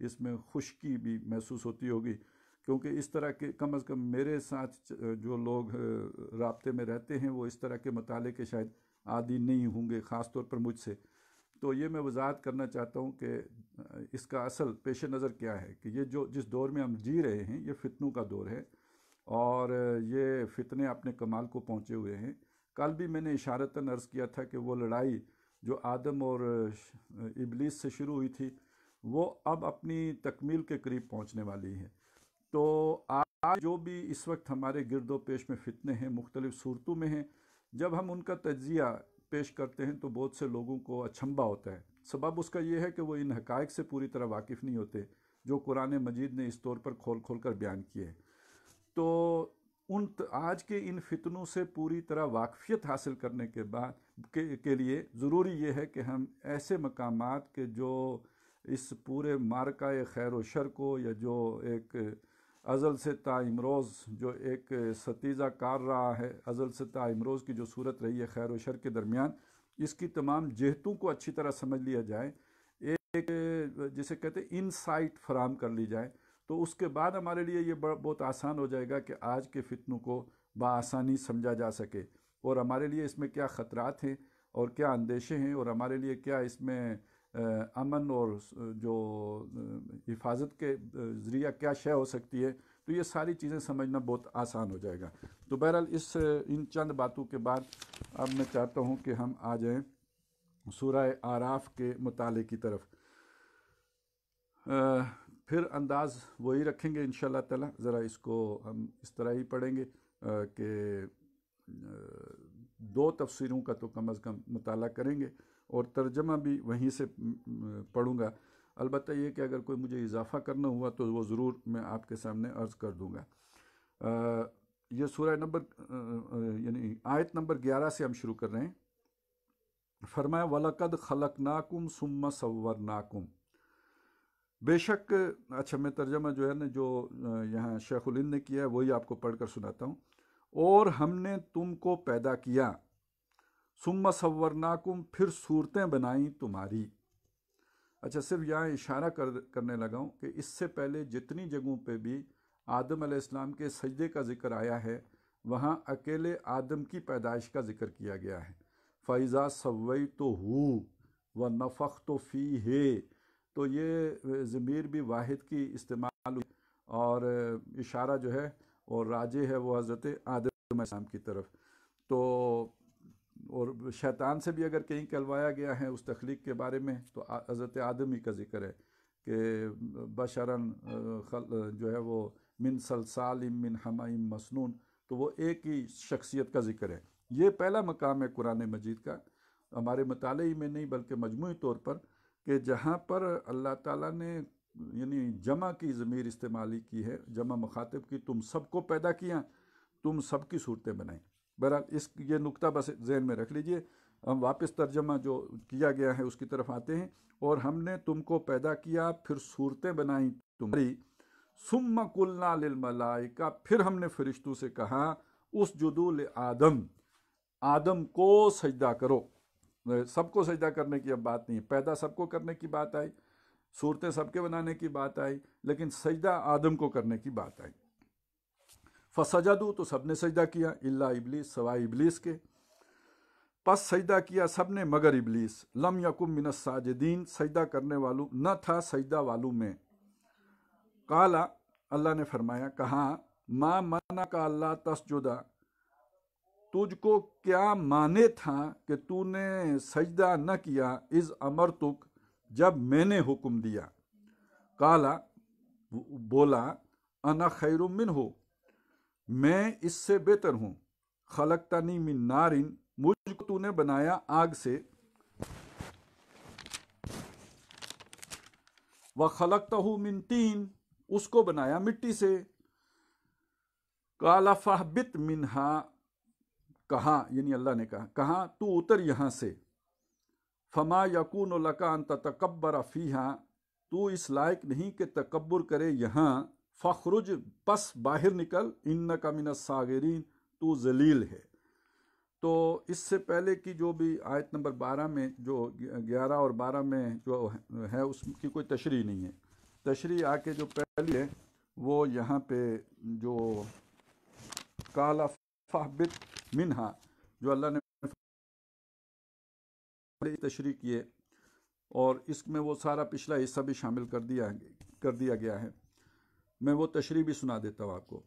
اس میں خشکی بھی محسوس ہوتی ہوگی، کیونکہ اس طرح کے کم از کم میرے ساتھ جو لوگ رابطے میں رہتے ہیں وہ اس طرح کے مطالعے کے شاید عادی نہیں ہوں گے، خاص طور پر مجھ سے. تو یہ میں وضاحت کرنا چاہتا ہوں کہ اس کا اصل پیش نظر کیا ہے کہ یہ جو جس دور میں ہم جی رہے ہیں یہ فتنوں کا دور ہے، اور یہ فتنے اپنے کمال کو پہنچے ہوئے ہیں. کل بھی میں نے اشارتاً عرض کیا تھا کہ وہ لڑائی جو آدم اور ابلیس سے شروع ہوئی تھی وہ اب اپنی تکمیل کے قریب پہنچنے والی ہے. تو آج جو بھی اس وقت ہمارے گرد و پیش میں فتنے ہیں مختلف صورتوں میں ہیں، جب ہم ان کا تجزیہ پیش کرتے ہیں تو بہت سے لوگوں کو اچھنبا ہوتا ہے. سبب اس کا یہ ہے کہ وہ ان حقائق سے پوری طرح واقف نہیں ہوتے جو قرآن مجید نے اس طور پر کھول کھول کر بیان کیے ہیں. تو آج کے ان فتنوں سے پوری طرح واقفیت حاصل کرنے کے بعد کے لیے ضروری یہ ہے کہ ہم ایسے مقامات کے جو اس پورے مارکہ خیر و شر کو، یا جو ایک ازل سے تا امروز جو ایک ستیزہ کار رہا ہے، ازل سے تا امروز کی جو صورت رہی ہے خیر و شر کے درمیان، اس کی تمام جہتوں کو اچھی طرح سمجھ لیا جائے، ایک جسے کہتے ہیں انسائٹ فراہم کر لی جائے، تو اس کے بعد ہمارے لیے یہ بہت آسان ہو جائے گا کہ آج کے فتنوں کو بآسانی سمجھا جا سکے، اور ہمارے لیے اس میں کیا خطرات ہیں اور کیا اندیشے ہیں، اور ہمارے لیے کیا اس میں امن اور جو حفاظت کے ذریعہ کیا شے ہو سکتی ہے. تو یہ ساری چیزیں سمجھنا بہت آسان ہو جائے گا. تو بہرحال ان چند باتوں کے بعد اب میں چاہتا ہوں کہ ہم آ جائیں سورہ اعراف کے مطالعے کی طرف. پھر انداز وہی رکھیں گے انشاءاللہ تعالی. ذرا اس کو ہم اس طرح ہی پڑھیں گے کہ 2 تفسیروں کا تو کم از کم مطالعہ کریں گے، اور ترجمہ بھی وہیں سے پڑھوں گا. البتہ یہ کہ اگر کوئی مجھے اضافہ کرنا ہوا تو وہ ضرور میں آپ کے سامنے عرض کر دوں گا. یہ سورہ یعنی آیت نمبر 11 سے ہم شروع کر رہے ہیں. فرمایا وَلَقَدْ خَلَقْنَاكُمْ ثُمَّ صَوَّرْنَاكُمْ. بے شک، اچھا میں ترجمہ جو ہے نا جو یہاں شیخ الہند نے کیا ہے وہی آپ کو پڑھ کر سناتا ہوں. اور ہم نے تم کو پیدا کیا، ثم صورناکم، پھر صورتیں بنائیں تمہاری. اچھا صرف یہاں اشارہ کرنے لگا ہوں کہ اس سے پہلے جتنی جگہوں پہ بھی آدم علیہ السلام کے سجدے کا ذکر آیا ہے وہاں اکیلے آدم کی پیدائش کا ذکر کیا گیا ہے. فَإِذَا سَوَّيْتُهُ وَنَفَخْتُ فِيهِ، تو یہ ضمیر بھی واحد کی استعمال ہوئی، اور اشارہ جو ہے اور راجع ہے وہ حضرت آدم علیہ السلام کی طرف. تو اور شیطان سے بھی اگر کہیں کہلوایا گیا ہے اس تخلیق کے بارے میں تو حضرت آدم ہی کا ذکر ہے کہ بشرن جو ہے وہ من صلصال من حمأ مسنون، تو وہ ایک ہی شخصیت کا ذکر ہے. یہ پہلا مقام ہے قرآن مجید کا، ہمارے مطالعے میں نہیں بلکہ مجموعی طور پر، کہ جہاں پر اللہ تعالیٰ نے یعنی جمع کی ضمیر استعمالی کی ہے، جمع مخاطب کی، تم سب کو پیدا کیا، تم سب کی صورتیں بنائیں. بہرحال یہ نقطہ بس ذہن میں رکھ لیجئے. ہم واپس ترجمہ جو کیا گیا ہے اس کی طرف آتے ہیں. اور ہم نے تم کو پیدا کیا، پھر صورتیں بنائیں تمہاری. ثم قلنا للملائکہ، پھر ہم نے فرشتوں سے کہا اسجدوا لآدم، آدم کو سجدہ کرو. سب کو سجدہ کرنے کی اب بات نہیں ہے، پیدا سب کو کرنے کی بات آئی، صورتیں سب کے بنانے کی بات آئی، لیکن سجدہ آدم کو کرنے کی بات آئی. فسجدوا، تو سب نے سجدہ کیا، الا ابلیس، سوائے ابلیس کے. پس سجدہ کیا سب نے مگر ابلیس. لم یکن من الساجدین، سجدہ کرنے والوں نہ تھا سجدہ والوں میں. قالا، اللہ نے فرمایا، کہا، ما منعک اللہ تسجدا، تجھ کو کیا مانے تھا کہ تو نے سجدہ نہ کیا، اذ امرتک، جب میں نے حکم دیا. قالا، بولا، انا خیر منہ، میں اس سے بہتر ہوں. خلقتنی من نار، مجھ کو تو نے بنایا آگ سے. وخلقتہ من طین، اس کو بنایا مٹی سے. قال فاہبط منہا، کہا یعنی اللہ نے کہا، کہا تو اتر یہاں سے. فما یکون لک ان تتکبر فیہا، تو اس لائق نہیں کہ تکبر کرے یہاں. فخرج، پس باہر نکل. انک من الصاغرین، تو ذلیل ہے. تو اس سے پہلے کی جو بھی آیت نمبر 12 میں جو 11 اور 12 میں جو ہے اس کی کوئی تشریح نہیں ہے. تشریح آ کے جو پہلی ہے وہ یہاں پہ جو کالا فہبت منہا، جو اللہ نے تشریح کیے، اور اس میں وہ سارا پچھلا حصہ بھی شامل کر دیا گیا ہے. میں وہ تشریح بھی سنا دیتا ہوں آپ کو.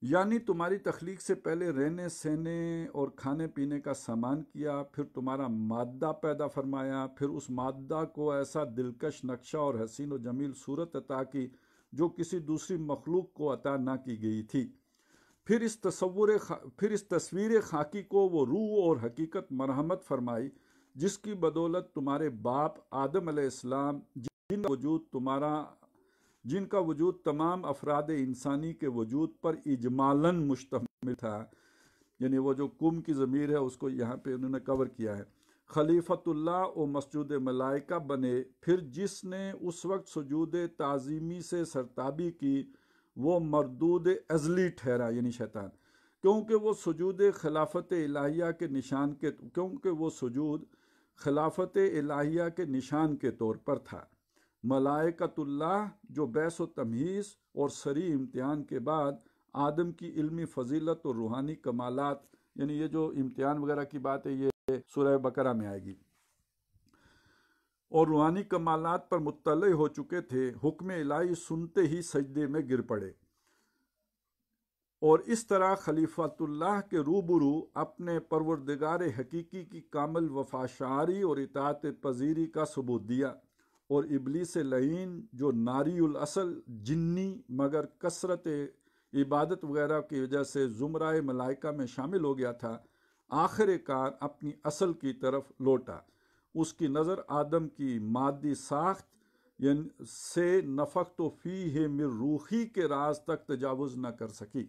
یعنی تمہاری تخلیق سے پہلے رہنے سہنے اور کھانے پینے کا سامان کیا، پھر تمہارا مادہ پیدا فرمایا، پھر اس مادہ کو ایسا دلکش نقشہ اور حسین و جمیل صورت عطا کی جو کسی دوسری مخلوق کو عطا نہ کی گئی تھی. پھر اس تصویر خاکی کو وہ روح اور حقیقت مرحمت فرمائی، جس کی بدولت تمہارے باپ آدم علیہ السلام، جن کا وجود تمام افراد انسانی کے وجود پر اجمالاً مشتمل تھا، یعنی وہ جو کم کی ضمیر ہے اس کو یہاں پہ انہوں نے کور کیا ہے، خلیفۃ اللہ و مسجود ملائکہ بنے. پھر جس نے اس وقت سجود تعظیمی سے سرتابی کی وہ مردود ازلی ٹھہرا، یعنی شیطان، کیونکہ وہ سجود خلافت الہیہ کے نشان کے طور پر تھا. ملائکۃ اللہ جو بیس و تمہیز اور سری امتحان کے بعد آدم کی علمی فضیلت اور روحانی کمالات، یعنی یہ جو امتحان وغیرہ کی بات ہے یہ سورہ بقرہ میں آئے گی، اور روحانی کمالات پر مطلع ہو چکے تھے، حکم الہی سنتے ہی سجدے میں گر پڑے، اور اس طرح خلیفۃ اللہ کے روبرو اپنے پروردگار حقیقی کی کامل وفاشاری اور اطاعت پذیری کا ثبوت دیا. اور ابلیس لعین جو ناری الاصل جنی مگر کثرت عبادت وغیرہ کی وجہ سے زمرہ ملائکہ میں شامل ہو گیا تھا، آخر کار اپنی اصل کی طرف لوٹا. اس کی نظر آدم کی مادی ساخت سے نفخت فیہ من روحی کے راز تک تجاوز نہ کر سکی.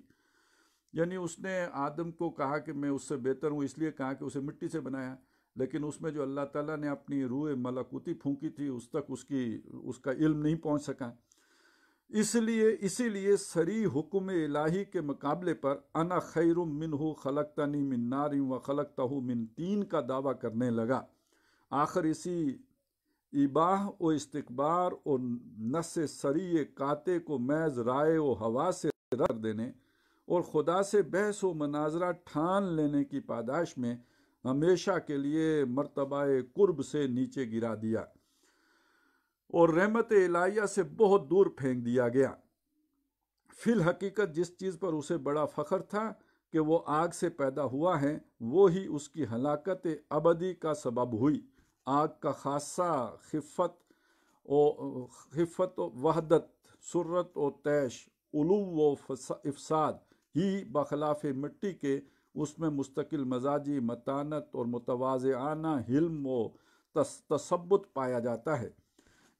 یعنی اس نے آدم کو کہا کہ میں اس سے بہتر ہوں، اس لیے کہا کہ اسے مٹی سے بنایا، لیکن اس میں جو اللہ تعالیٰ نے اپنی روح ملکوتی پھونکی تھی اس تک اس کا علم نہیں پہنچ سکا. اسی لیے صریح حکم الہی کے مقابلے پر انا خیر منہ خلقتنی من نار و خلقتہ من طین کا دعویٰ کرنے لگا. آخر اسی اباح و استکبار اور نس صریح قاطع کو محض رائے و ہوا سے رد دینے اور خدا سے بحث و مناظرہ ٹھان لینے کی پاداش میں ہمیشہ کے لیے مرتبہ قرب سے نیچے گرا دیا اور رحمت الہیہ سے بہت دور پھینک دیا گیا. فی الحقیقت جس چیز پر اسے بڑا فخر تھا کہ وہ آگ سے پیدا ہوا ہے، وہی اس کی ہلاکت ابدی کا سبب ہوئی. آگ کا خاصہ خفت و وحدت، سرت و تیش، علو و افساد ہی بخلاف مٹی کے اس میں مستقل مزاجی متانت اور متواضعانہ حلم و تثبت پایا جاتا ہے.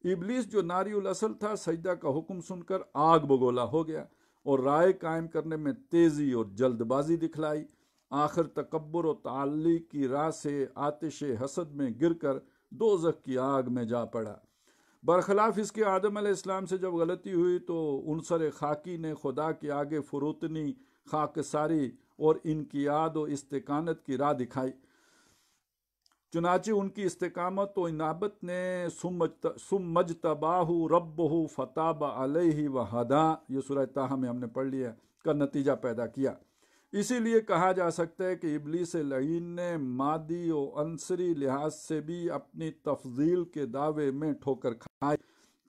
ابلیس جو ناری الاصل تھا، سجدہ کا حکم سن کر آگ بگولا ہو گیا اور رائے قائم کرنے میں تیزی اور جلد بازی دکھلائی. آخر تکبر و تعلی کی راہ سے آتش حسد میں گر کر دوزخ کی آگ میں جا پڑا. برخلاف اس کے آدم علیہ السلام سے جب غلطی ہوئی تو عنصر خاکی نے خدا کے آگے فروتنی، خاکساری اور انقیاد و استقامت کی راہ دکھائی. چنانچہ ان کی استقامت و انابت نے ثم اجتباہ ربہ فتاب علیہ وہدی، یہ سورہ طٰہٰ میں ہم نے پڑھ لیا، کا نتیجہ پیدا کیا. اسی لیے کہا جا سکتا ہے کہ ابلیس لعین نے مادی و عنصری لحاظ سے بھی اپنی تفضیل کے دعوے میں ٹھوکر کھائی.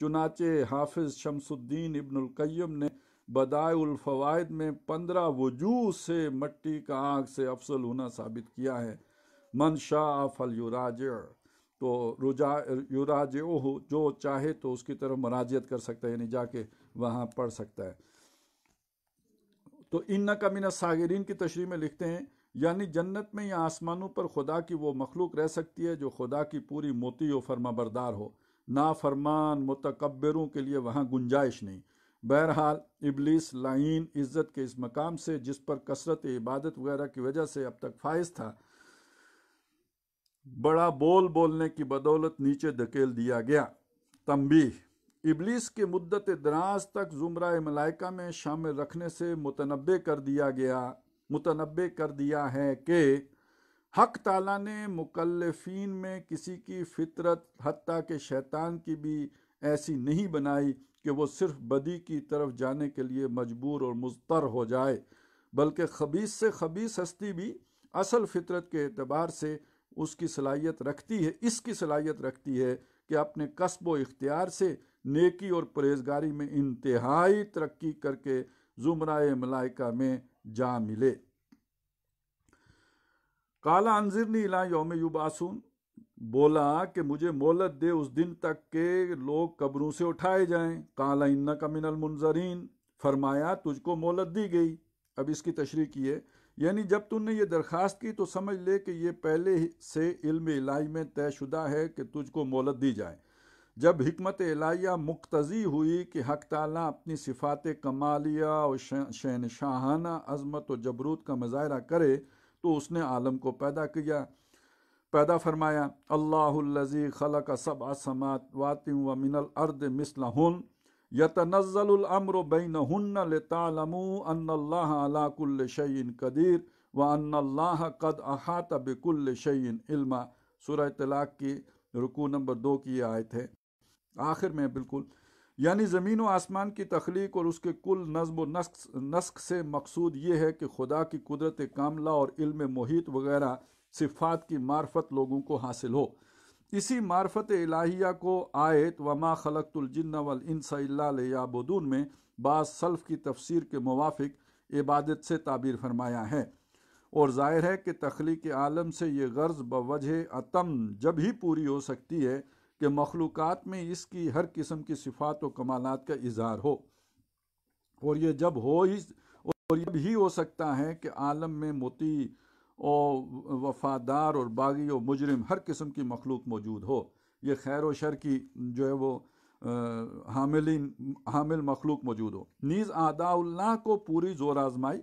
چنانچہ حافظ شمس الدین ابن القیم نے بدائع الفوائد میں 15 وجوہ سے مٹی کا آگ سے افضل ہونا ثابت کیا ہے. من شاء فلیراجع، تو یراجعہ، جو چاہے تو اس کی طرف مراجعت کر سکتا ہے، یعنی جا کے وہاں پڑھ سکتا ہے. تو انک من الصاغرین کی تشریح میں لکھتے ہیں یعنی جنت میں یا آسمانوں پر خدا کی وہ مخلوق رہ سکتی ہے جو خدا کی پوری مطیع و فرما بردار ہو. نافرمان متکبروں کے لیے وہاں گنجائش نہیں. بہرحال ابلیس لعین عزت کے اس مقام سے جس پر کثرت عبادت وغیرہ کی وجہ سے اب تک فائز تھا، بڑا بولنے کی بدولت نیچے دھکیل دیا گیا. تنبیہ: ابلیس کے مدت دراز تک زمرہ ملائکہ میں شامل رکھنے سے متنبع کر دیا ہے کہ حق تعالیٰ نے مکلفین میں کسی کی فطرت حتیٰ کہ شیطان کی بھی ایسی نہیں بنائی کہ وہ صرف بدی کی طرف جانے کے لیے مجبور اور مضطر ہو جائے، بلکہ خبیث سے خبیث ہستی بھی اصل فطرت کے اعتبار سے اس کی صلاحیت رکھتی ہے کہ اپنے کسب و اختیار سے نیکی اور پرہیزگاری میں انتہائی ترقی کر کے زمرہ ملائکہ میں جا ملے۔ قال انظرنی الی یوم یبعثون، بولا کہ مجھے مہلت دے اس دن تک کہ لوگ قبروں سے اٹھائے جائیں۔ قال انک من المنظرین، فرمایا تجھ کو مہلت دی گئی۔ اب اس کی تشریح کی ہے، یعنی جب تم نے یہ درخواست کی تو سمجھ لے کہ یہ پہلے سے علم الہی میں طے شدہ ہے کہ تجھ کو مہلت دی جائے۔ جب حکمت الہیہ مقتضی ہوئی کہ حق تعالیٰ اپنی صفات کمالیہ اور شہنشاہانہ عظمت و جبروت کا مظاہرہ کرے تو اس نے عالم کو پیدا فرمایا۔ اللہ الذی خلق سبع سماوات ومن الارض مثلہن یتنزل الامر بینہن لتعلموا ان اللہ علی کل شیء قدیر وان اللہ قد احاط بکل شیء علما۔ سورہ طلاق کی رکوع نمبر 2 کی یہ آیت ہے، آخر میں بالکل، یعنی زمین و آسمان کی تخلیق اور اس کے کل نظم و نسق سے مقصود یہ ہے کہ خدا کی قدرت کاملہ اور علم محیط وغیرہ صفات کی معرفت لوگوں کو حاصل ہو۔ اسی معرفت الہیہ کو آیت وما خلقت الجن والانس الا لیعبدون میں بعض سلف کی تفسیر کے موافق عبادت سے تعبیر فرمایا ہے، اور ظاہر ہے کہ تخلیق عالم سے یہ غرض بوجہ اتم جب ہی پوری ہو سکتی ہے کہ مخلوقات میں اس کی ہر قسم کی صفات و کمالات کا اظہار ہو، اور یہ جب ہی ہو سکتا ہے کہ عالم میں مطیع اور وفادار اور باغی و مجرم ہر قسم کی مخلوق موجود ہو۔ یہ خیر و شر کی جو ہے وہ حامل مخلوق موجود ہو۔ نیز اعداء اللہ کو پوری زور آزمائی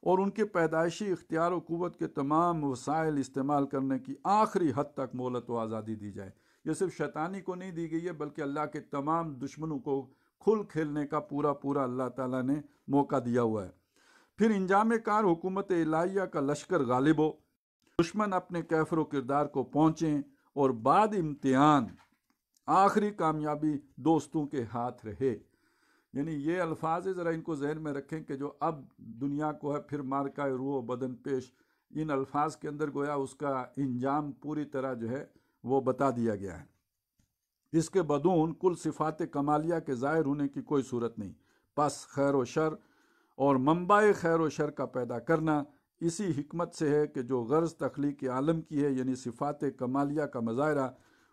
اور ان کے پیدائشی اختیار و قوت کے تمام وسائل استعمال کرنے کی آخری حد تک مہلت و آزادی دی جائے۔ یہ صرف شیطانی کو نہیں دی گئی ہے بلکہ اللہ کے تمام دشمنوں کو کھل کھیلنے کا پورا اللہ تعالیٰ نے موقع دیا ہوا ہے۔ پھر انجام کار حکومت الہیہ کا لشکر غالب ہو، دشمن اپنے کیفر و کردار کو پہنچیں، اور بعد امتحان آخری کامیابی دوستوں کے ہاتھ رہے۔ یعنی یہ الفاظ ذرا ان کو ذہن میں رکھیں کہ جو اب دنیا کو ہے پھر مارکہ روح و بدن پیش، ان الفاظ کے اندر گویا اس کا انجام پوری طرح جو ہے وہ بتا دیا گیا ہے۔ اس کے بدون کل صفات کمالیہ کے ظاہر ہونے کی کوئی صورت نہیں۔ پس خیر و شر اور منبع خیر و شر کا پیدا کرنا اسی حکمت سے ہے کہ جو غرض تخلیق عالم کی ہے، یعنی صفات کمالیہ کا مظاہرہ،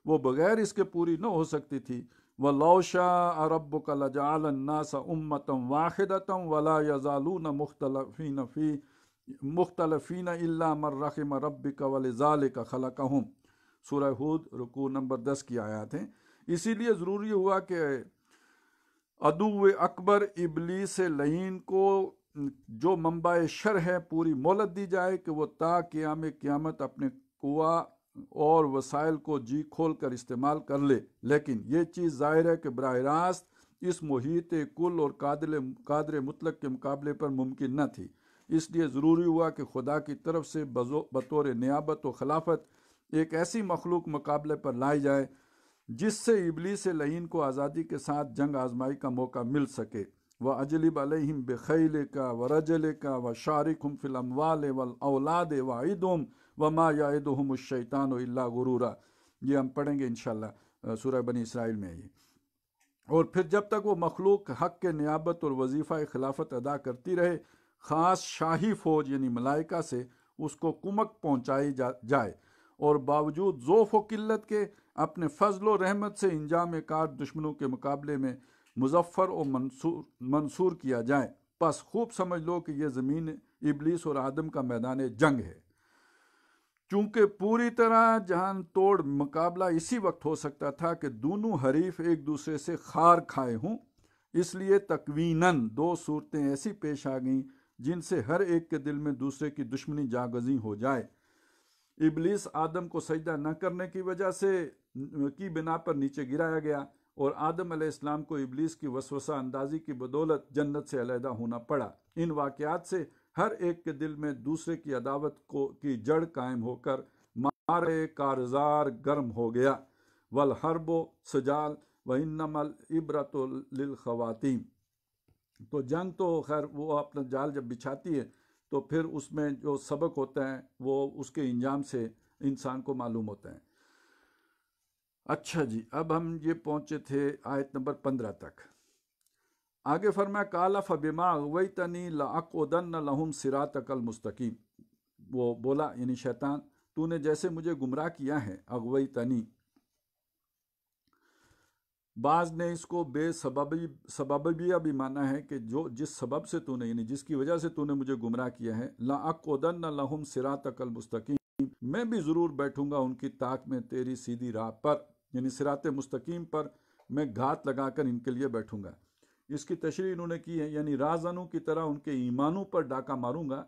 وہ بغیر اس کے پوری نہ ہو سکتی تھی۔ وَلَوْ شَاءَ رَبُّكَ لَجَعَلَ النَّاسَ أُمَّةً وَاحِدَةً وَلَا يَزَالُونَ مُخْتَلِفِينَ إِلَّا مَن رَحِمَ رَبِّكَ وَلِذَلِكَ خَلَقَهُم۔ سورہ ہود رکوع نمبر 10 کی آیات ہیں۔ اسی لیے ضروری ہوا کہ عدو اکبر ابلیس لعین کو جو منبع شر ہے پوری مہلت دی جائے کہ وہ تا قیامت اپنے قوا اور وسائل کو جی کھول کر استعمال کر لے، لیکن یہ چیز ظاہر ہے کہ براہ راست اس محیط کل اور قادر مطلق کے مقابلے پر ممکن نہ تھی۔ اس لیے ضروری ہوا کہ خدا کی طرف سے بطور نیابت و خلافت ایک ایسی مخلوق مقابلے پر لائی جائے جس سے ابلیس لعین کو آزادی کے ساتھ جنگ آزمائی کا موقع مل سکے۔ وَأَجْلِبْ عَلَيْهِمْ بِخَيْلِكَ وَرَجْلِكَ وَشَارِكْهُمْ فِي الْأَمْوَالِ وَالْأَوْلَادِ وَعِدْهُمْ وَمَا يَعِدُهُمُ الشَّيْطَانُ إِلَّا غُرُورًا۔ یہ ہم پڑھیں گے انشاءاللہ سورہ بنی اسرائیل میں یہ۔ اور پھر جب تک وہ مخلوق حق کے نیابت اور وظیفہ خلافت ادا کرتی رہے، خاص شاہی فوج یعنی ملائکہ سے اس کو کمک پہنچائی جائے، اور باوجود ضعف و قلت کے اپنے فضل و رحمت سے انجام کار دشمنوں کے مقابلے میں مظفر و منصور کیا جائے۔ پس خوب سمجھ لو کہ یہ زمین ابلیس اور آدم کا میدان جنگ ہے۔ چونکہ پوری طرح جہان توڑ مقابلہ اسی وقت ہو سکتا تھا کہ دونوں حریف ایک دوسرے سے خار کھائے ہوں، اس لیے تکویناً دو صورتیں ایسی پیش آ گئیں جن سے ہر ایک کے دل میں دوسرے کی دشمنی جاگزیں ہو جائے۔ ابلیس آدم کو سجدہ نہ کرنے کی بنا پر نیچے گرایا گیا، اور آدم علیہ السلام کو ابلیس کی وسوسہ اندازی کی بدولت جنت سے علیحدہ ہونا پڑا۔ ان واقعات سے ہر ایک کے دل میں دوسرے کی عداوت کی جڑ قائم ہو کر مارے کارزار گرم ہو گیا۔ والحرب سجال وانما العبرۃ للخواتیم، تو جنگ تو خیر وہ اپنا جال جب بچھاتی ہے تو پھر اس میں جو سبق ہوتا ہے وہ اس کے انجام سے انسان کو معلوم ہوتا ہے۔ اچھا جی، اب ہم یہ پہنچے تھے آیت نمبر 15 تک۔ آگے فرمایا قال فبما اغویتنی لاقعدن لہم صراطک المستقیم، وہ بولا یعنی شیطان، تو نے جیسے مجھے گمراہ کیا ہے، اغویتنی، بعض نے اس کو بے سببیہ بھی مانا ہے کہ جس سبب سے تو نے یعنی جس کی وجہ سے تو نے مجھے گمراہ کیا ہے، لاقعدن لہم صراطک المستقیم، میں بھی ضرور بیٹھوں گا ان کی طاق میں تیری سیدھی راہ پر، یعنی صراط مستقیم پر میں گھات لگا کر ان کے لیے بیٹھوں گا۔ اس کی تشریح انہوں نے کی ہے، یعنی راہزنوں کی طرح ان کے ایمانوں پر ڈاکہ ماروں گا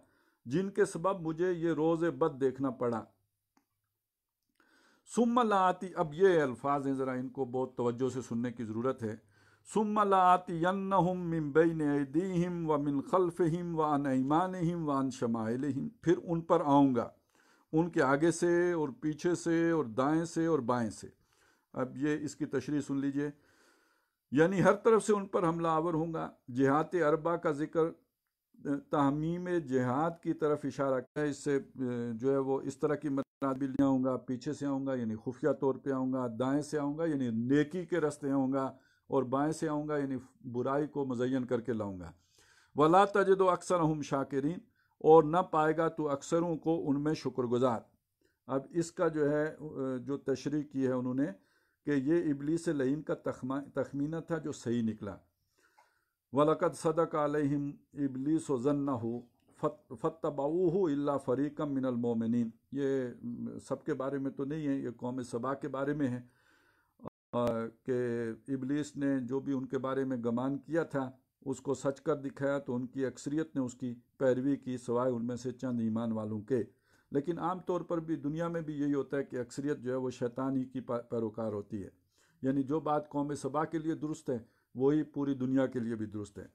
جن کے سبب مجھے یہ روز بد دیکھنا پڑا۔ ثم لآتی، اب یہ الفاظ ہیں ذرا ان کو بہت توجہ سے سننے کی ضرورت ہے۔ ثم لآتینہم من بین ایدیہم ومن خلفہم وعن ایمانہم وعن شمائلہم، پھر ان پر آؤں گا ان کے آگے سے اور پیچھے سے اور دائیں سے اور بائیں سے۔ اب یہ اس کی تشریح سن لیجئے، یعنی ہر طرف سے ان پر حملہ آور ہوں گا۔ جہات اربع کا ذکر تحمیم جہاد کی طرف اشارہ ہے، اس سے جو ہے وہ اس طرح کی مراد بھی لے آؤں گا، پیچھے سے آؤں گا یعنی خفیہ طور پہ آؤں گا، دائیں سے آؤں گا یعنی نیکی کے راستے آؤں گا، اور بائیں سے آؤں گا یعنی برائی کو مزین کر کے لاؤں گا۔ وَلَا تَجِدُ أَكْثَرَهُمْ شَاكِرِينَ، اور نہ پائے گا تو اکثروں کو ان میں شکر گزار۔ اب اس کا جو ہے جو تشریح کی ہے انہوں نے کہ یہ ابلیس لعین کا تخمینہ تھا جو صحیح نکلا۔ وَلَقَدْ صَدَقَ عَلَيْهِمْ إِبْلِيسُ ظَنَّهُ فَاتَّبَعُوهُ إِلَّا فَرِيقًا مِّنَ الْمُؤْمِنِينَ، یہ سب کے بارے میں تو نہیں ہے، یہ قوم سبا کے بارے میں ہے کہ ابلیس نے جو بھی ان کے بارے میں گمان کیا تھا اس کو سچ کر دکھایا تو ان کی اکثریت نے اس کی پیروی کی سوائے ان میں سے چند ایمان والوں کے۔ لیکن عام طور پر بھی دنیا میں بھی یہی ہوتا ہے کہ اکثریت جو ہے وہ شیطان ہی کی پیروکار ہوتی ہے، یعنی جو بات قوم سبا کے لیے درست ہے وہی پوری دنیا کے لیے بھی درست ہے۔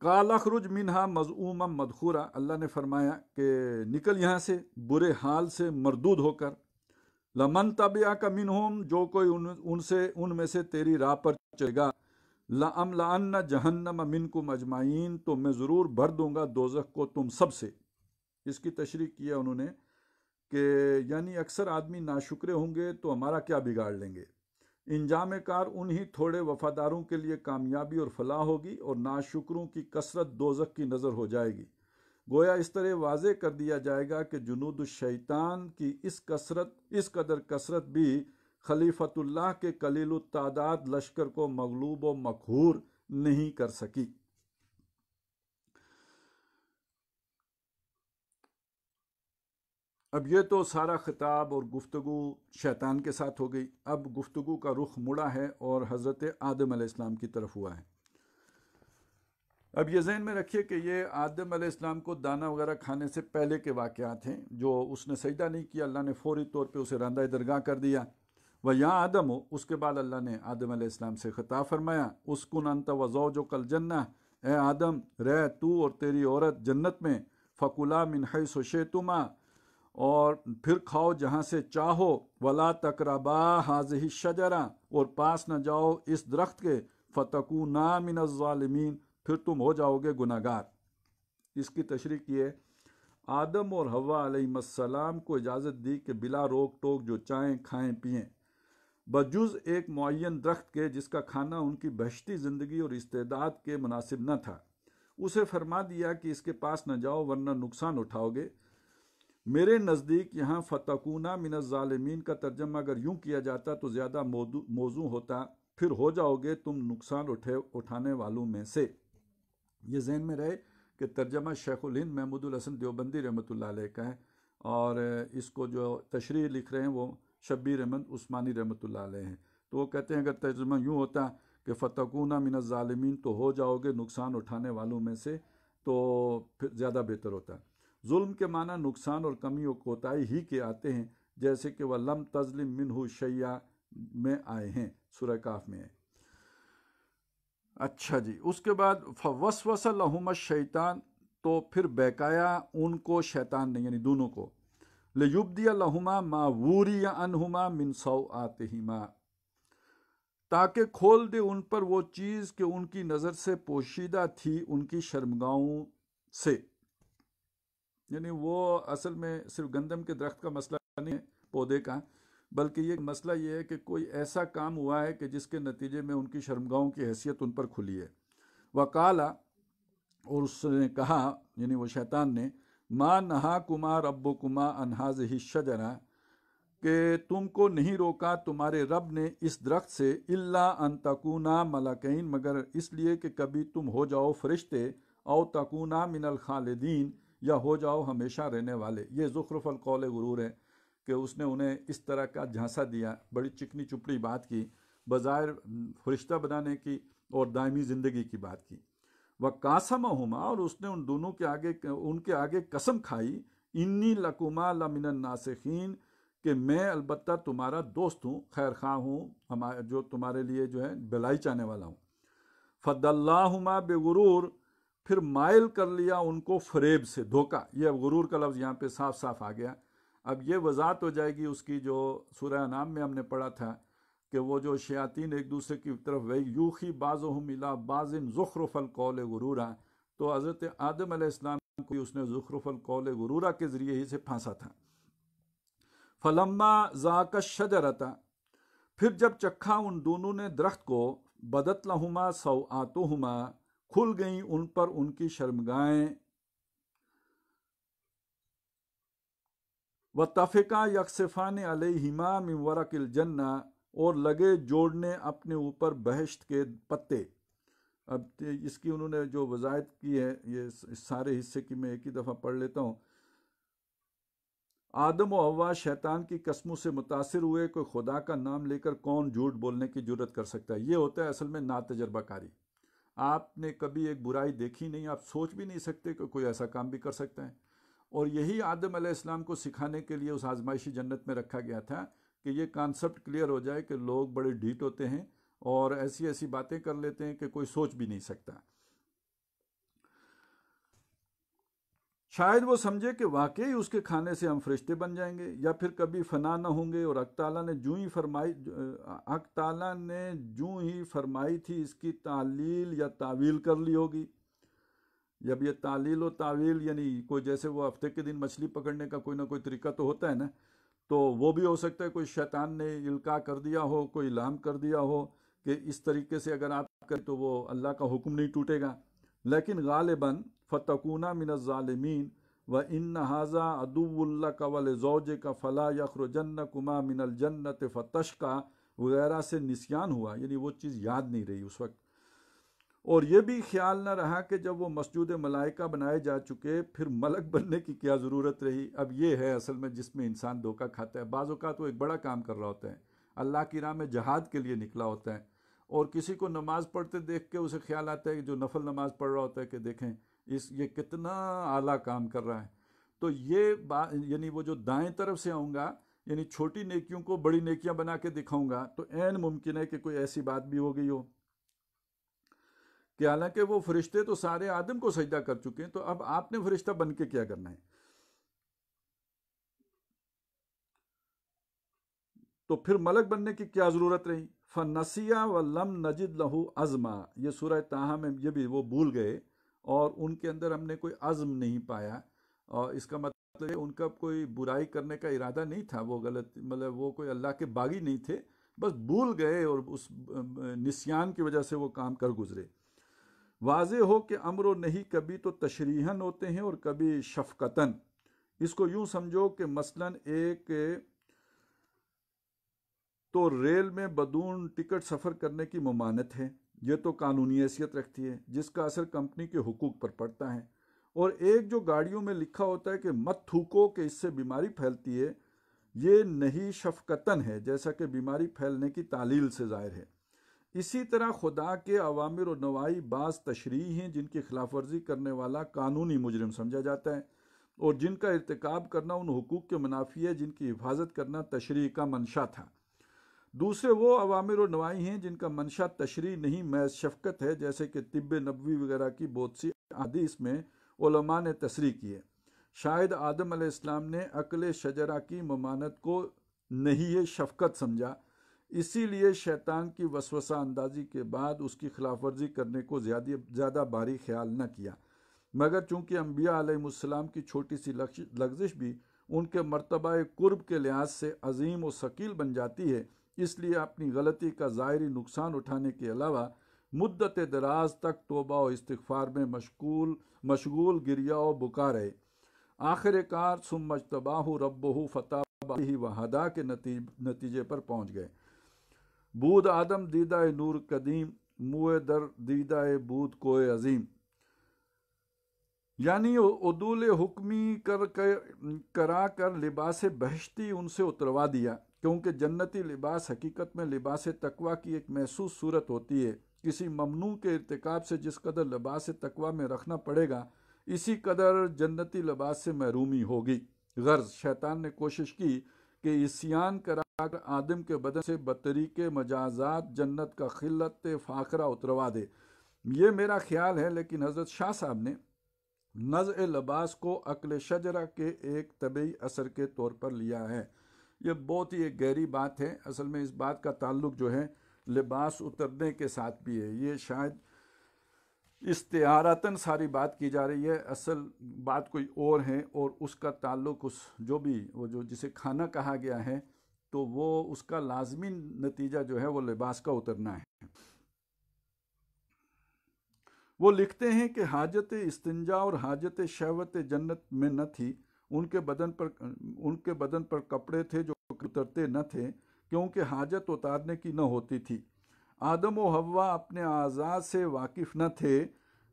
قال اخرج منہا مذءوما مدحورا، اللہ نے فرمایا کہ نکل یہاں سے برے حال سے مردود ہو کر۔ لمن تبعک منہم، جو کوئی ان میں سے تیری راہ پر چلے گا، لأملأن جہنم منکم اجمعین، تو میں ضرور بھر دوں گا دوزخ کو تم سب سے۔ اس کی تشریح کیا انہوں نے کہ یعنی اکثر آدمی ناشکرے ہوں گے تو ہمارا کیا بگاڑ لیں گے، انجام کار انہی تھوڑے وفاداروں کے لیے کامیابی اور فلاح ہوگی، اور ناشکروں کی کثرت دوزخ کی نظر ہو جائے گی۔ گویا اس طرح واضح کر دیا جائے گا کہ جنود الشیطان کی اس قدر کثرت بھی خلیفۃ اللہ کے قلیل التعداد لشکر کو مغلوب و مقہور نہیں کر سکی۔ اب یہ تو سارا خطاب اور گفتگو شیطان کے ساتھ ہو گئی۔ اب گفتگو کا رخ مڑا ہے اور حضرت آدم علیہ السلام کی طرف ہوا ہے۔ اب یہ ذہن میں رکھیے کہ یہ آدم علیہ السلام کو دانا وغیرہ کھانے سے پہلے کے واقعات ہیں، جو اس نے سجدہ نہیں کیا، اللہ نے فوری طور پہ اسے راندہ درگاہ کر دیا۔ وَيَا آدَمُ، اس کے بعد اللہ نے آدم علیہ السلام سے خطاب فرمایا، اسکن انت وزوجک الجنہ، اے آدم رہ تو اور تیری عورت جنت میں، فَكُلَا مِنْ حَيْثُ شِئْتُمَا، اور پھر کھاؤ جہاں سے چاہو، وَلَا تَقْرَبَا هَٰذِهِ الشَّجَرَةَ، اور پاس نہ جاؤ اس درخت کے، فَتَكُونَا مِنَ الظَّالِمِينَ، پھر تم ہو جاؤ گے گناہ گار۔ اس کی تشریح کی ہے، آدم اور حوا علیہ السلام کو اجازت دی کہ بلا روک ٹوک جو چاہیں کھائیں پئیں، بجز ایک معین درخت کے جس کا کھانا ان کی بہشتی زندگی اور استعداد کے مناسب نہ تھا۔ اسے فرما دیا کہ اس کے پاس نہ جاؤ ورنہ نقصان اٹھاؤ گے۔ میرے نزدیک یہاں فتکونا من الظالمین کا ترجمہ اگر یوں کیا جاتا تو زیادہ موضوع ہوتا، پھر ہو جاؤ گے تم نقصان اٹھانے والوں میں سے۔ یہ ذہن میں رہے کہ ترجمہ شیخ الہند محمود الحسن دیوبندی رحمۃ اللہ علیہ کا ہے، اور اس کو جو تشریح لکھ رہے ہیں وہ شبیر احمد عثمانی رحمۃ اللہ علیہ ہیں۔ تو وہ کہتے ہیں اگر ترجمہ یوں ہوتا کہ فتکونا من الظالمین تو ہو جاؤ گے نقصان اٹھانے والوں میں سے، تو پھر زیادہ بہتر ہوتا۔ ظلم کے معنی نقصان اور کمی و کوتاہی ہی کے آتے ہیں، جیسے کہ وَلَمْ تَظْلِمْ مِنْهُ شَيْئًا میں آئے ہیں، سورہ کاف میں ہے۔ اچھا جی، اس کے بعد فوسوس لہما الشیطان، تو پھر بہکایا ان کو شیطان نے یعنی دونوں کو، لیبدی لہما ما ووری عنہما من سوآتہما، تاکہ کھول دے ان پر وہ چیز کہ ان کی نظر سے پوشیدہ تھی ان کی شرمگاہوں سے. یعنی وہ اصل میں صرف گندم کے درخت کا مسئلہ نہیں ہے، پودے کا، بلکہ یہ مسئلہ یہ ہے کہ کوئی ایسا کام ہوا ہے کہ جس کے نتیجے میں ان کی شرمگاہوں کی حیثیت ان پر کھلی ہے. وقالا، اور اس نے کہا یعنی وہ شیطان نے، ما نہاکما ربکما عن ہذہ الشجرہ، کہ تم کو نہیں روکا تمہارے رب نے اس درخت سے، الا ان تکونا ملکین، مگر اس لیے کہ کبھی تم ہو جاؤ فرشتے، او تکونا من الخالدین، یا ہو جاؤ ہمیشہ رہنے والے. یہ زخرف القول غرور ہے کہ اس نے انہیں اس طرح کا جھانسا دیا، بڑی چکنی چپڑی بات کی، بظاہر فرشتہ بنانے کی اور دائمی زندگی کی بات کی. وقاسمہما، اور اس نے ان دونوں کے آگے ان کے آگے قسم کھائی، انی لکما لمن الناصحین، کہ میں البتہ تمہارا دوست ہوں، خیر خواہ ہوں، جو تمہارے لیے جو ہے بھلائی چاہنے والا ہوں. فدلاہما بغرور، پھر مائل کر لیا ان کو فریب سے، دھوکہ. یہ اب غرور کا لفظ یہاں پہ صاف صاف آ گیا. اب یہ وضاحت ہو جائے گی اس کی جو سورہ انعام میں ہم نے پڑھا تھا کہ وہ جو شیاطین ایک دوسرے کی طرف یوخی بعضهم الی بعض زخرف القول غرورا، تو حضرت آدم علیہ السلام کو اس نے زخرف القول غرورا کے ذریعے ہی سے پھانسا تھا. فلما ذاق الشجرۃ، پھر جب چکھا ان دونوں نے درخت کو، بدت لہما سوآتہما، کھل گئیں ان پر ان کی شرمگاہیں، وطفقا یکسفان علیہما من ورق الجنہ، اور لگے جوڑنے اپنے اوپر بہشت کے پتے. اب اس کی انہوں نے جو وضاحت کی ہے، یہ اس سارے حصے کی میں ایک ہی دفعہ پڑھ لیتا ہوں. آدم و حوا شیطان کی قسموں سے متاثر ہوئے، کوئی خدا کا نام لے کر کون جھوٹ بولنے کی جرت کر سکتا ہے. یہ ہوتا ہے اصل میں ناتجربہ کاری. آپ نے کبھی ایک برائی دیکھی نہیں، آپ سوچ بھی نہیں سکتے کہ کوئی ایسا کام بھی کر سکتا ہے. اور یہی آدم علیہ السلام کو سکھانے کے لیے اس آزمائشی جنت میں رکھا گیا تھا کہ یہ کانسیپٹ کلیئر ہو جائے کہ لوگ بڑے ڈھیٹ ہوتے ہیں اور ایسی ایسی باتیں کر لیتے ہیں کہ کوئی سوچ بھی نہیں سکتا. شاید وہ سمجھے کہ واقعی اس کے کھانے سے ہم فرشتے بن جائیں گے، یا پھر کبھی فنا نہ ہوں گے. اور حق تعالیٰ نے جوں ہی فرمائی تھی اس کی تعلیل یا تعویل کر لی ہوگی. جب یہ تعلیل و تعویل یعنی کوئی جیسے وہ ہفتے کے دن مچھلی پکڑنے کا کوئی نہ کوئی طریقہ تو ہوتا ہے نا، تو وہ بھی ہو سکتا ہے کوئی شیطان نے القاء کر دیا ہو، کوئی الہام کر دیا ہو کہ اس طریقے سے اگر آپ کریں تو وہ اللہ کا حکم نہیں ٹوٹے گا. لیکن غالباً فتکونا من الظالمین وان ھذا عدو لک ولزوجک فلا یخرجنکما من الجنۃ فتشقی وغیرہ سے نسیان ہوا، یعنی وہ چیز یاد نہیں رہی اس وقت. اور یہ بھی خیال نہ رہا کہ جب وہ مسجود ملائکہ بنائے جا چکے پھر ملک بننے کی کیا ضرورت رہی. اب یہ ہے اصل میں جس میں انسان دھوکہ کھاتا ہے. بعض اوقات وہ ایک بڑا کام کر رہا ہوتا ہے، اللہ کی راہ میں جہاد کے لیے نکلا ہوتا ہے، اور کسی کو نماز پڑھتے دیکھ کے اسے خیال آتا ہے کہ جو نفل نماز پڑھ رہا ہوتا ہے کہ دیکھیں یہ کتنا اعلیٰ کام کر رہا ہے. تو یہ بات یعنی وہ جو دائیں طرف سے آؤں گا، یعنی چھوٹی نیکیوں کو بڑی نیکیاں بنا کے دکھاؤں گا، تو عین ممکن ہے کہ کوئی ایسی بات بھی ہو گئی ہو کہ حالانکہ وہ فرشتے تو سارے آدم کو سجدہ کر چکے ہیں، تو اب آپ نے فرشتہ بن کے کیا کرنا ہے. تو پھر ملک بننے کی کیا ضرورت رہی. فنسیا ولم نجد لہو عزما، یہ سورہ طٰہٰ میں یہ بھی وہ بھول گئے اور ان کے اندر ہم نے کوئی عزم نہیں پایا. اور اس کا مطلب ان کا کوئی برائی کرنے کا ارادہ نہیں تھا، وہ غلط مطلب وہ کوئی اللہ کے باغی نہیں تھے، بس بھول گئے اور اس نسیان کی وجہ سے وہ کام کر گزرے. واضح ہو کہ امر و نہیں کبھی تو تشریحاً ہوتے ہیں اور کبھی شفقتاً. اس کو یوں سمجھو کہ مثلاً ایک تو ریل میں بدون ٹکٹ سفر کرنے کی ممانعت ہے، یہ تو قانونی حیثیت رکھتی ہے جس کا اثر کمپنی کے حقوق پر پڑتا ہے. اور ایک جو گاڑیوں میں لکھا ہوتا ہے کہ مت تھوکو کہ اس سے بیماری پھیلتی ہے، یہ نہیں شفقتاً ہے جیسا کہ بیماری پھیلنے کی تعلیل سے ظاہر ہے. اسی طرح خدا کے اوامر و نواہی بعض تشریح ہیں جن کی خلاف ورزی کرنے والا قانونی مجرم سمجھا جاتا ہے، اور جن کا ارتکاب کرنا ان حقوق کے منافی ہے جن کی حفاظت کرنا تشریح کا منشا تھا. دوسرے وہ عوامر و نواہی ہیں جن کا منشا تشریح نہیں محض شفقت ہے، جیسے کہ طب نبوی وغیرہ کی بہت سی احادیث میں علماء نے تصریح کی ہے۔ شاید آدم علیہ السلام نے عقل شجرہ کی ممانت کو نہیں شفقت سمجھا، اسی لیے شیطان کی وسوسہ اندازی کے بعد اس کی خلاف ورزی کرنے کو زیادہ بھاری خیال نہ کیا، مگر چونکہ انبیاء علیہ السلام کی چھوٹی سی لغزش بھی ان کے مرتبہ قرب کے لحاظ سے عظیم و ثقیل بن جاتی ہے، اس لیے اپنی غلطی کا ظاہری نقصان اٹھانے کے علاوہ مدت دراز تک توبہ و استغفار میں مشغول گریہ و بکا رہے۔ آخر کار ثم اجتباہ ربہ فتاب علیہ وہدیٰ کے نتیجے پر پہنچ گئے۔ بود آدم دیدہ نور قدیم، موئے در دیدہ بود کوئے عظیم، یعنی عدول حکمی کرا کر لباس بہشتی ان سے اتروا دیا، کیونکہ جنتی لباس حقیقت میں لباس تقوی کی ایک محسوس صورت ہوتی ہے۔ کسی ممنوع کے ارتکاب سے جس قدر لباس تقوی میں رکھنا پڑے گا، اسی قدر جنتی لباس سے محرومی ہوگی۔ غرض شیطان نے کوشش کی کہ عصیان کرا کر آدم کے بدن سے بطریق مجازات جنت کا خلت فاخرہ اتروا دے۔ یہ میرا خیال ہے، لیکن حضرت شاہ صاحب نے نزع لباس کو عقل شجرہ کے ایک طبعی اثر کے طور پر لیا ہے۔ یہ بہت ہی ایک گہری بات ہے، اصل میں اس بات کا تعلق جو ہے لباس اترنے کے ساتھ بھی ہے۔ یہ شاید استعارتاً ساری بات کی جا رہی ہے، اصل بات کوئی اور ہے، اور اس کا تعلق وہ جسے کھانا کہا گیا ہے، تو وہ اس کا لازمی نتیجہ جو ہے وہ لباس کا اترنا ہے۔ وہ لکھتے ہیں کہ حاجت استنجا اور حاجت شہوت جنت میں نہ تھی، ان کے بدن پر کپڑے تھے جو اترتے نہ تھے، کیونکہ حاجت اتارنے کی نہ ہوتی تھی۔ آدم و حوا اپنے اعضاء سے واقف نہ تھے،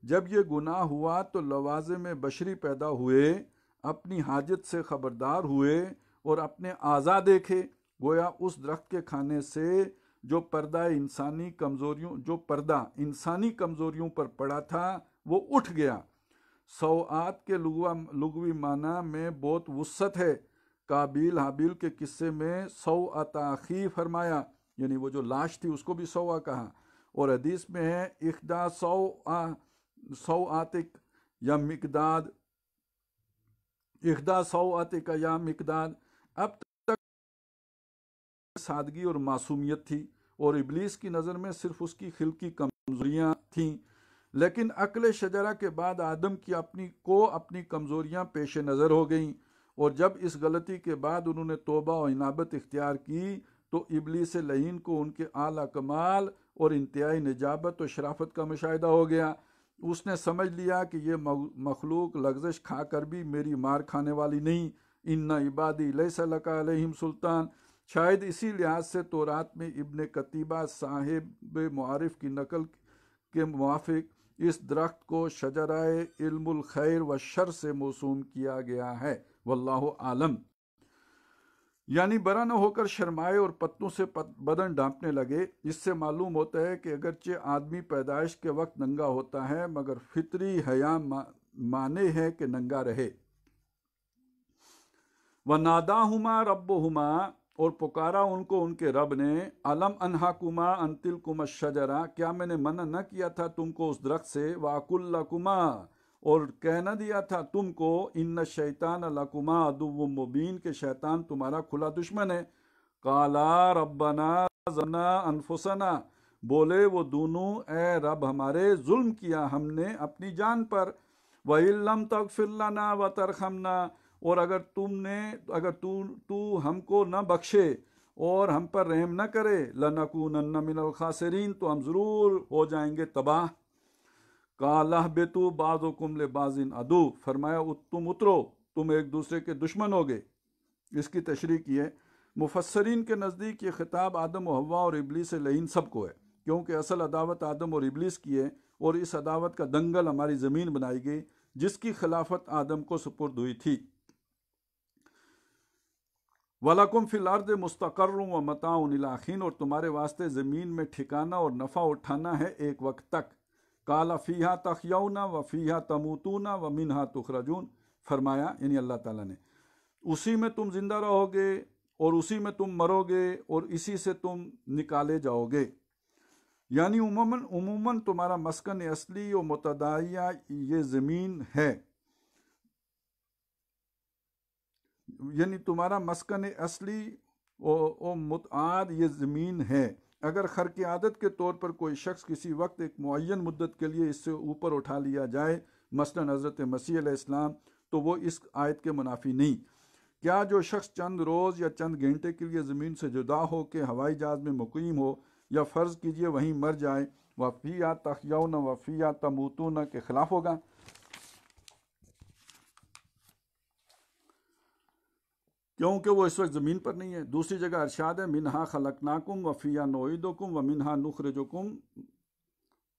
جب یہ گناہ ہوا تو لوازم بشری پیدا ہوئے، اپنی حاجت سے خبردار ہوئے اور اپنے اعضاء دیکھے، گویا اس درخت کے کھانے سے جو پردہ انسانی کمزوریوں پر پڑا تھا وہ اٹھ گیا۔ سوآت کے لغوی معنی میں بہت وسعت ہے۔ قابیل حابیل کے قصے میں سوءۃ اخی فرمایا، یعنی وہ جو لاش تھی اس کو بھی سوء کہا، اور حدیث میں ہے احدی سوءاتک یا مقداد، احدی سوءاتک یا مقداد۔ اب تک سادگی اور معصومیت تھی، اور ابلیس کی نظر میں صرف اس کی خلقی کمزوریاں تھیں، لیکن عقل شجرہ کے بعد آدم کی اپنی کمزوریاں پیش نظر ہو گئیں، اور جب اس غلطی کے بعد انہوں نے توبہ و انابت اختیار کی تو ابلیس لعین کو ان کے اعلیٰ کمال اور انتہائی نجابت و شرافت کا مشاہدہ ہو گیا۔ اس نے سمجھ لیا کہ یہ مخلوق لغزش کھا کر بھی میری مار کھانے والی نہیں، ان عبادی لیس لک علیہم سلطان۔ شاید اسی لحاظ سے تورات میں ابن قتیبہ صاحب معارف کی نقل کے موافق اس درخت کو شجرہ علم الخیر و شر سے موسوم کیا گیا ہے، واللہ عالم۔ یعنی برا نہ ہو کر شرمائے اور پتوں سے بدن ڈھانپنے لگے۔ اس سے معلوم ہوتا ہے کہ اگرچہ آدمی پیدائش کے وقت ننگا ہوتا ہے، مگر فطری حیا مانے ہے کہ ننگا رہے۔ وَنَادَاهُمَا رَبُّهُمَا، اور پکارا ان کو ان کے رب نے، أَلَمْ أَنْهَكُمَا أَنْ تِلْكُمَا الشَّجَرَةَ، کیا میں نے منع نہ کیا تھا تم کو اس درخت سے، وَأَقُلْ لَكُمَا، اور کہہ نہ دیا تھا تم کو، إِنَّ الشَّيْطَانَ لَكُمَا عَدُوٌّ مُّبِينٌ، کہ شیطان تمہارا کھلا دشمن ہے۔ قَالَا رَبَّنَا ظَلَمْنَا أَنفُسَنَا، بولے وہ دونوں، اے رب ہمارے، ظلم کیا ہم نے اپنی جان پر، وَإِن لَّمْ تَغْفِرْ لَنَا وَتَرْحَمْنَا، اور اگر تو ہم کو نہ بخشے اور ہم پر رحم نہ کرے، لَنَكُونَنَّ مِنَ الْخَاسِرِينَ، تو ہم ضرور ہو جائیں گے تباہ۔ قَالَ اهْبِطُوا بَعْضُكُمْ لِبَعْضٍ عَدُوٌّ، فرمایا تم اترو، تم ایک دوسرے کے دشمن ہوگے۔ اس کی تشریح کی ہے۔ مفسرین کے نزدیک یہ خطاب آدم و حوا اور ابلیس لعین سب کو ہے، کیونکہ اصل عداوت آدم اور ابلیس کی ہے، اور اس عداوت کا دنگل ہماری زمین بنائی گئی، جس کی خلافت آدم کو سپرد ہوئی تھی۔ وَلَكُمْ فِي الْأَرْضِ مُسْتَقَرٌّ وَمَتَاعٌ إِلَىٰ حِينٍ، اور تمہارے واسطے زمین میں ٹھکانہ اور نفع اٹھانا ہے ایک وقت تک۔ قَالَ فِيهَا تَحْيَوْنَ وَفِيهَا تَمُوتُونَ وَمِنْهَا تُخْرَجُونَ، فرمایا یعنی اللہ تعالیٰ نے، اسی میں تم زندہ رہو گے اور اسی میں تم مرو گے اور اسی سے تم نکالے جاؤ گے. یعنی عموماً تمہارا مسکن اصلی و متداعیہ یہ زمین ہے. یعنی تمہارا مسکن اصلی و متعاد یہ زمین ہے. اگر خرق عادت کے طور پر کوئی شخص کسی وقت ایک معین مدت کے لیے اس سے اوپر اٹھا لیا جائے، مثلا حضرت مسیح علیہ السلام، تو وہ اس آیت کے منافی نہیں. کیا جو شخص چند روز یا چند گھنٹے کے لیے زمین سے جدا ہو کے ہوائی جہاز میں مقیم ہو، یا فرض کیجئے وہیں مر جائے، وَفِيهَا تَحْيَوْنَ وَفِيهَا تَمُوتُونَ کے خلاف ہوگا؟ کیونکہ وہ اس وقت زمین پر نہیں ہے. دوسری جگہ ارشاد ہے منہا خلقناکم وفیہا نعیدکم ومنہا نخرجکم.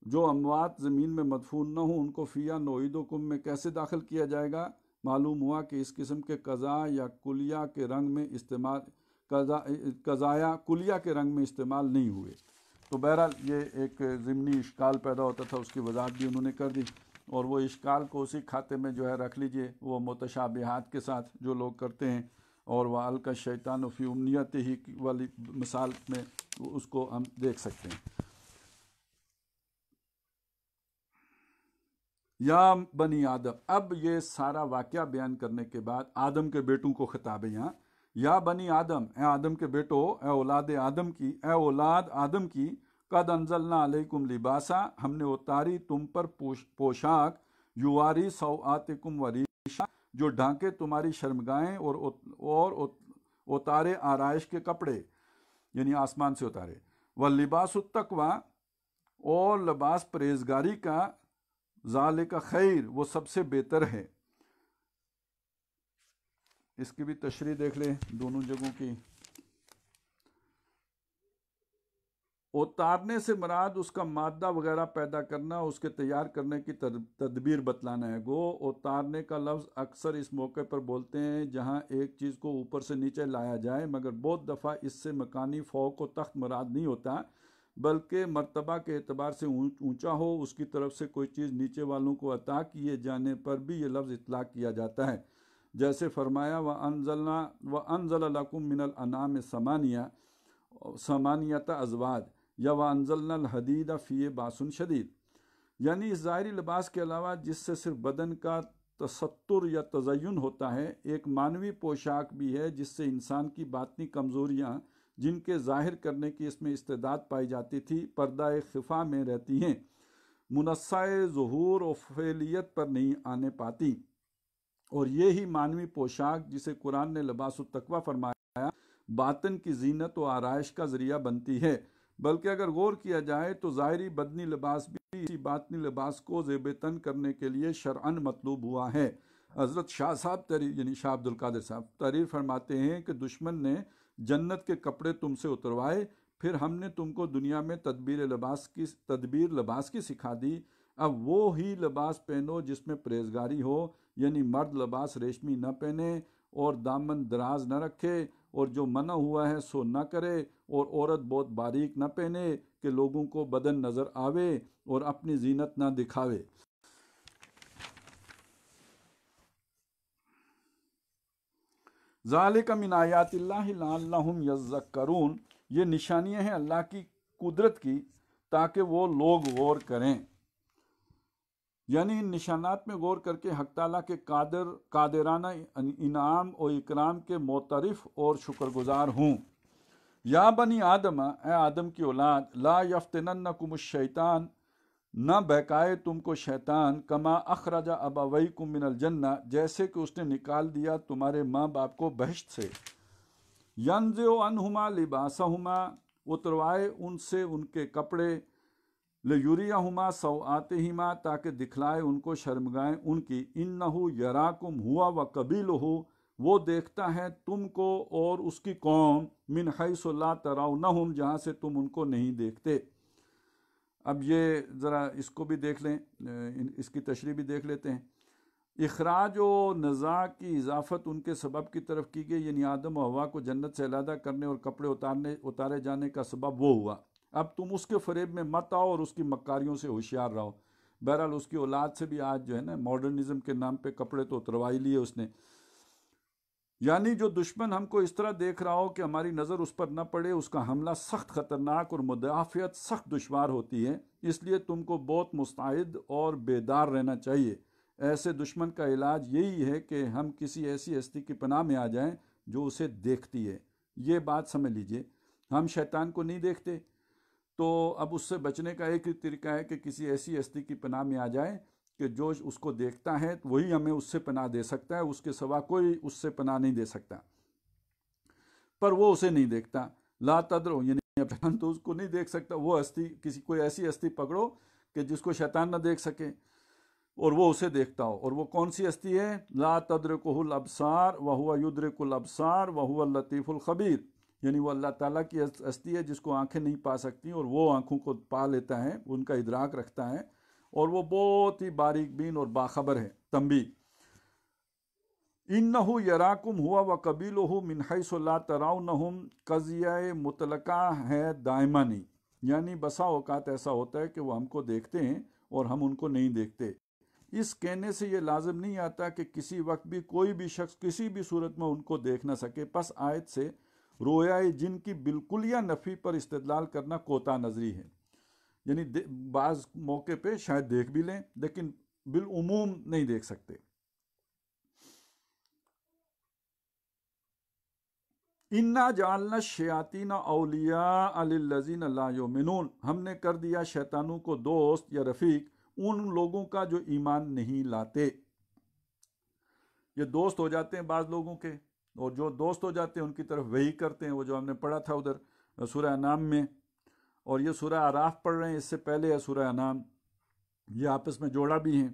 جو اموات زمین میں مدفون نہ ہوں ان کو فیہا نعیدکم میں کیسے داخل کیا جائے گا؟ معلوم ہوا کہ اس قسم کے قضاء یا کلیہ کے رنگ میں استعمال نہیں ہوئے. تو بہرحال یہ ایک ضمنی اشکال پیدا ہوتا تھا، اس کی وضاحت بھی انہوں نے کر دی. اور وہ اشکال کو اسی کھاتے میں جو ہے رکھ لیجئے، وہ متشابہات کے ساتھ جو لوگ کرتے ہیں، اور وَأَلْقَى الشَّيْطَانُ فِي أُمْنِيَّتِهِ والی مثال میں اس کو ہم دیکھ سکتے ہیں. یا بنی آدم، اب یہ سارا واقعہ بیان کرنے کے بعد آدم کے بیٹوں کو خطاب ہے یہاں. یا بنی آدم، اے آدم کے بیٹو، اے اولاد آدم کی، قد انزلنا علیکم لباسا، ہم نے اتاری تم پر پوشاک، یواری سوآتکم وریشا، جو ڈھانکے تمہاری شرمگاہیں، اور اتارے آرائش کے کپڑے، یعنی آسمان سے اتارے. واللباس التقوی، اور لباس پرہیزگاری کا، ذالک خیر، وہ سب سے بہتر ہے. اس کی بھی تشریح دیکھ لیں دونوں جگہوں کی. اتارنے سے مراد اس کا مادہ وغیرہ پیدا کرنا، اس کے تیار کرنے کی تدبیر بتلانا ہے. گو اتارنے کا لفظ اکثر اس موقع پر بولتے ہیں جہاں ایک چیز کو اوپر سے نیچے لایا جائے، مگر بہت دفعہ اس سے مکانی فوق و تخت مراد نہیں ہوتا، بلکہ مرتبہ کے اعتبار سے اونچا ہو، اس کی طرف سے کوئی چیز نیچے والوں کو عطا کیے جانے پر بھی یہ لفظ اطلاق کیا جاتا ہے. جیسے فرمایا وَأَنزَلَ لَكُم مِّنَ الْأَنْعَامِ ثَمَانِيَةَ أَزْوَاجٍ، یا وَأَنزَلْنَا الْحَدِيدَ فِيهِ بَأْسٌ شَدِيدٌ. یعنی اس ظاہری لباس کے علاوہ جس سے صرف بدن کا تستر یا تزین ہوتا ہے، ایک معنوی پوشاک بھی ہے جس سے انسان کی باطنی کمزوریاں جن کے ظاہر کرنے کی اس میں استعداد پائی جاتی تھی، پردہ خفا میں رہتی ہیں، منصہ ظہور و فعلیت پر نہیں آنے پاتی. اور یہی معنوی پوشاک جسے قرآن نے لباس التقوی فرمایا، باطن کی زینت و آرائش کا ذریعہ بنتی ہے. بلکہ اگر غور کیا جائے تو ظاہری بدنی لباس بھی اسی باطنی لباس کو زیب تن کرنے کے لیے شرعاً مطلوب ہوا ہے. حضرت شاہ صاحب یعنی شاہ عبد القادر صاحب تحریر فرماتے ہیں کہ دشمن نے جنت کے کپڑے تم سے اتروائے، پھر ہم نے تم کو دنیا میں تدبیر لباس کی سکھا دی. اب وہ ہی لباس پہنو جس میں پرہیزگاری ہو، یعنی مرد لباس ریشمی نہ پہنے اور دامن دراز نہ رکھے، اور جو منع ہوا ہے سو نہ کرے، اور عورت بہت باریک نہ پہنے کہ لوگوں کو بدن نظر آوے، اور اپنی زینت نہ دکھاوے. ذالک من آیات اللہ لعلہم یذکرون، یہ نشانیاں ہیں اللہ کی قدرت کی تاکہ وہ لوگ غور کریں. یعنی ان نشانات میں غور کر کے حق تعالیٰ کے قادرانہ انعام و اکرام کے معترف اور شکر گزار ہوں. یا بنی آدم، اے آدم کی اولاد، لا یفتننکم الشیطان، نہ بہکائے تم کو شیطان، کما اخرج ابویکم من الجنہ، جیسے کہ اس نے نکال دیا تمہارے ماں باپ کو بہشت سے. ینزع عنہما لباسہما، اتروائے ان سے ان کے کپڑے، لیریہما سوآتہما، تاکہ دکھلائے ان کو شرمگاہیں ان کی. انہ یراکم ہوا وقبیلہ، وہ دیکھتا ہے تم کو اور اس کی قوم، من حیث لا ترونہم، جہاں سے تم ان کو نہیں دیکھتے. اب یہ ذرا اس کو بھی دیکھ لیں، اس کی تشریح بھی دیکھ لیتے ہیں. اخراج و نزاع کی اضافت ان کے سبب کی طرف کی گئی، یعنی آدم و حوا کو جنت سے علیحدہ کرنے اور کپڑے اتارے جانے کا سبب وہ ہوا. اب تم اس کے فریب میں مت آؤ اور اس کی مکاریوں سے ہوشیار رہو. بہرحال اس کی اولاد سے بھی آج جو ہے نا ماڈرنزم کے نام پہ کپڑے تو اتروا ہی لیے اس نے. یعنی جو دشمن ہم کو اس طرح دیکھ رہا ہو کہ ہماری نظر اس پر نہ پڑے، اس کا حملہ سخت خطرناک اور مدافعت سخت دشوار ہوتی ہے، اس لیے تم کو بہت مستعد اور بیدار رہنا چاہیے۔ ایسے دشمن کا علاج یہی ہے کہ ہم کسی ایسی ہستی کی پناہ میں آ جائیں جو اسے دیکھتی ہے۔ یہ بات سمجھ لیجئے، ہم شیطان کو نہیں دیکھتے، تو اب اس سے بچنے کا ایک ہی طریقہ ہے کہ کسی ایسی ہستی کی پناہ میں آ جائیں کہ جو اس کو دیکھتا ہے وہی ہمیں اس سے پناہ دے سکتا ہے، اس کے سوا کوئی اس سے پناہ نہیں دے سکتا، پر وہ اسے نہیں دیکھتا۔ لا تدرو، یعنی شیطان تو اس کو نہیں دیکھ سکتا، وہ ہستی، کوئی ایسی ہستی پکڑو کہ جس کو شیطان نہ دیکھ سکے اور وہ اسے دیکھتا ہو، اور وہ کون سی ہستی ہے؟ لا تدرکہ الابصار وہو یدرک الابصار وہو اللطیف الخبیر، یعنی وہ اللہ تعالیٰ کی ہستی ہے جس کو آنکھیں نہیں پا سکتی اور وہ آنکھوں کو پا لیتا ہے، ان کا ادراک رکھتا ہے، اور وہ بہت ہی باریک بین اور باخبر ہے۔ تنبیہ: انہو یراکم ہوا وقبیلہ من حیث لا ترونہم، قضیہ مطلقہ ہے، دائمہ نہیں، یعنی بسا اوقات ایسا ہوتا ہے کہ وہ ہم کو دیکھتے ہیں اور ہم ان کو نہیں دیکھتے۔ اس کہنے سے یہ لازم نہیں آتا کہ کسی وقت بھی کوئی بھی شخص کسی بھی صورت میں ان کو دیکھ نہ سکے۔ پس آیت سے رویائے جن کی بالکلیہ نفی پر استدلال کرنا کوتاہ نظری ہے، یعنی بعض موقع پہ شاید دیکھ بھی لیں لیکن بالعموم نہیں دیکھ سکتے۔ انا جعلنا الشیاطین اولیاء للذین لا یؤمنون، ہم نے کر دیا شیطانوں کو دوست یا رفیق ان لوگوں کا جو ایمان نہیں لاتے۔ یہ دوست ہو جاتے ہیں بعض لوگوں کے، اور جو دوست ہو جاتے ہیں ان کی طرف وحی کرتے ہیں، وہ جو ہم نے پڑھا تھا ادھر سورہ انعام میں، اور یہ سورہ اعراف پڑھ رہے ہیں، اس سے پہلے ہے سورہ انعام، یہ آپس میں جوڑا بھی ہیں۔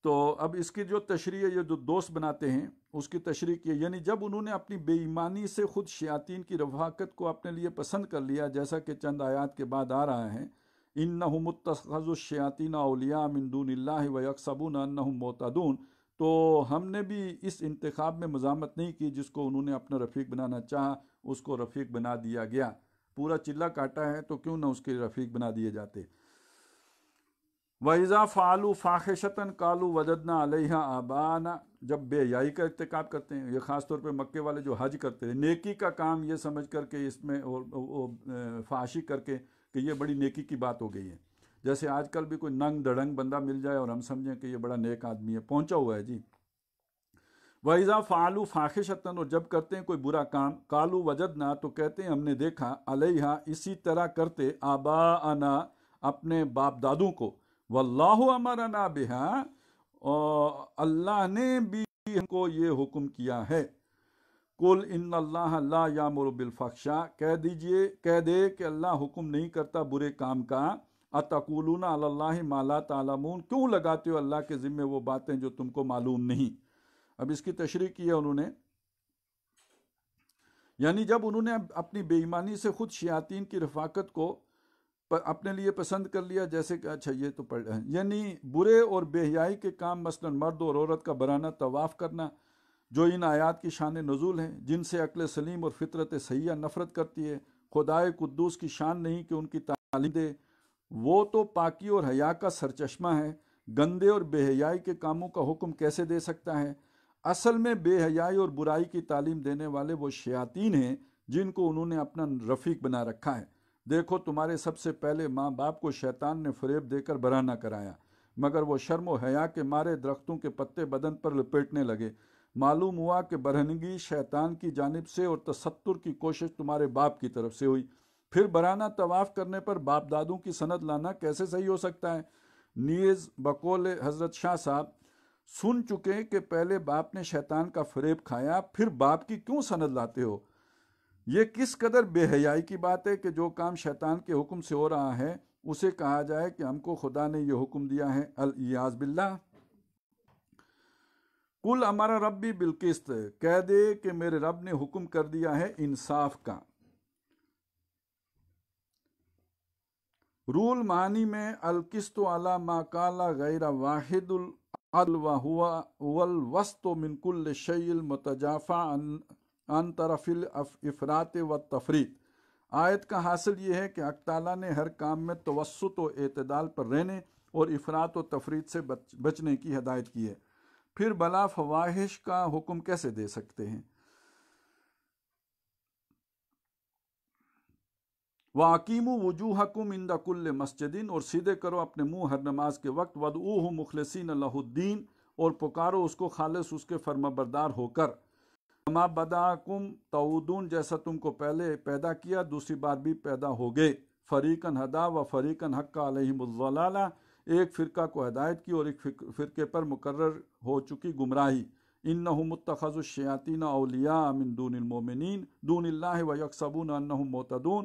تو اب اس کی جو تشریح ہے، یہ جو دوست بناتے ہیں اس کی تشریح کی، یعنی جب انہوں نے اپنی بے ایمانی سے خود شیاطین کی رفاقت کو اپنے لیے پسند کر لیا، جیسا کہ چند آیات کے بعد آ رہا ہے، انہم اتخذوا الشیاطین اولیاء من دون اللہ ویحسبون انہم مہتدون، تو ہم نے بھی اس انتخاب میں مزاحمت نہیں کی، جس کو انہوں نے اپنا رفیق بنانا چاہا اس کو رفیق بنا دیا گیا۔ پورا چلہ کاٹا ہے تو کیوں نہ اس کے رفیق بنا دیے جاتے۔ وَإِذَا فَعَلُوا فَاحِشَةً قَالُوا وَجَدْنَا عَلَيْهَا آبَاءَنَا، جب بے حیائی کا ارتکاب کرتے ہیں، یہ خاص طور پہ مکے والے جو حج کرتے ہیں، نیکی کا کام یہ سمجھ کر کے اس میں فحاشی کر کے کہ یہ بڑی نیکی کی بات ہو گئی ہے، جیسے آج کل بھی کوئی ننگ دڑنگ بندہ مل جائے اور ہم سمجھیں کہ یہ بڑا نیک آدمی ہے، پہنچا ہوا ہے جی۔ وَإِذَا فَعَلُوا فَاحِشَةً، اور جب کرتے ہیں کوئی برا کام، قَالُوا وَجَدْنَا، تو کہتے ہیں ہم نے دیکھا، عَلَيْهَا، اسی طرح کرتے، آباءَنَا، اپنے باپ دادوں کو، واللہ امرنا بہا، اور اللہ نے بھی ہم کو یہ حکم کیا ہے۔ قل ان اللہ لا یامر بالفحشاء، کہہ دے کہ اللہ حکم نہیں کرتا برے کام کا، اتقولون علی اللہ ما لا تعلمون، کیوں لگاتے ہو اللہ کے ذمے وہ باتیں جو تم کو معلوم نہیں۔ اب اس کی تشریح کی ہے انہوں نے، یعنی جب انہوں نے اپنی بے ایمانی سے خود شیاطین کی رفاقت کو اپنے لیے پسند کر لیا، جیسے کہ اچھا یہ تو پڑھ رہے ہیں، یعنی برے اور بے حیائی کے کام، مثلا مرد اور عورت کا برانہ طواف کرنا، جو ان آیات کی شان نزول ہیں، جن سے عقل سلیم اور فطرت صحیحہ نفرت کرتی ہے۔ خدائے قدوس کی شان نہیں کہ ان کی تعلیم دے، وہ تو پاکی اور حیا کا سرچشمہ ہے، گندے اور بے حیائی کے کاموں کا حکم کیسے دے سکتا ہے؟ اصل میں بے حیائی اور برائی کی تعلیم دینے والے وہ شیاطین ہیں جن کو انہوں نے اپنا رفیق بنا رکھا ہے۔ دیکھو تمہارے سب سے پہلے ماں باپ کو شیطان نے فریب دے کر برہنہ کرایا، مگر وہ شرم و حیا کے مارے درختوں کے پتے بدن پر لپیٹنے لگے۔ معلوم ہوا کہ برہنگی شیطان کی جانب سے اور تستر کی کوشش تمہارے باپ کی طرف سے ہوئی۔ پھر برہنہ طواف کرنے پر باپ دادوں کی سند لانا کیسے صحیح ہو سکتا ہے؟ نیز بقول حضرت شاہ صاحب سن چکے کہ پہلے باپ نے شیطان کا فریب کھایا، پھر باپ کی کیوں سند لاتے ہو؟ یہ کس قدر بے حیائی کی بات ہے کہ جو کام شیطان کے حکم سے ہو رہا ہے اسے کہا جائے کہ ہم کو خدا نے یہ حکم دیا ہے، الیاذ باللہ۔ کل ہمارا ربی بالقسط، کہہ دے کہ میرے رب نے حکم کر دیا ہے انصاف کا۔ رول معنی میں القسط علی ما قال غیر واحد العدل وهو الوسط من کل شیء المتجافى عن طرف الافراط والتفریط۔ آیت کا حاصل یہ ہے کہ حق تعالیٰ نے ہر کام میں توسط و اعتدال پر رہنے اور افراط و تفریط سے بچنے کی ہدایت کی ہے۔ پھر بلا فواحش کا حکم کیسے دے سکتے ہیں؟ وَأَقِیمُوا وُجُوهَکُمْ عِنْدَ کُلِّ مَسْجِدٍ، اور سیدھے کرو اپنے منہ ہر نماز کے وقت، وَادْعُوهُ مُخْلِصِینَ لَهُ الدِّینَ، اور پکارو اس کو خالص اس کے فرمانبردار ہو کر، کما بدأکم تعودون، جیسا تم کو پہلے پیدا کیا دوسری بار بھی پیدا ہوگے، فریقاً ہدا و فریقاً حق علیہم الضلالہ، ایک فرقہ کو ہدایت کی اور ایک فرقے پر مقرر ہو چکی گمراہی، انہم اتخذوا الشیاطین اولیاء من دون المؤمنین دون اللہ ویحسبون انہم مہتدون،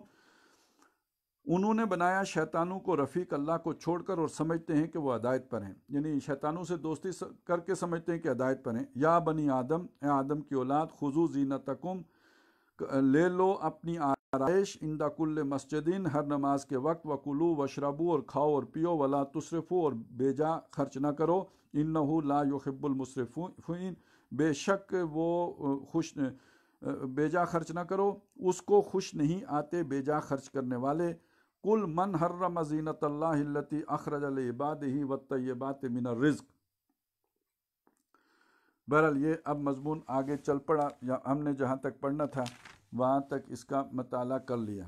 انہوں نے بنایا شیطانوں کو رفیق اللہ کو چھوڑ کر اور سمجھتے ہیں کہ وہ ہدایت پر ہیں، یعنی شیطانوں سے دوستی کر کے سمجھتے ہیں کہ ہدایت پر ہیں۔ یا بنی آدم، اے آدم کی اولاد، خذوا زینتکم، لے لو اپنی آرائش، عند کل مسجدین، ہر نماز کے وقت، وکلوا واشربوا، اور کھاؤ اور پیو، ولا تسرفوا، اور بے جا خرچ نہ کرو، انہ لا یحب المسرفین، بے شک وہ بے جا خرچ نہ کرو، اس کو خوش نہیں آتے بے جا خرچ کرنے والے۔ کل من حرم زینت اللہ التی اخرج لعبادہ والطیبات من الرزق۔ بہرحال یہ اب مضمون آگے چل پڑا، یا ہم نے جہاں تک پڑھنا تھا وہاں تک اس کا مطالعہ کر لیا۔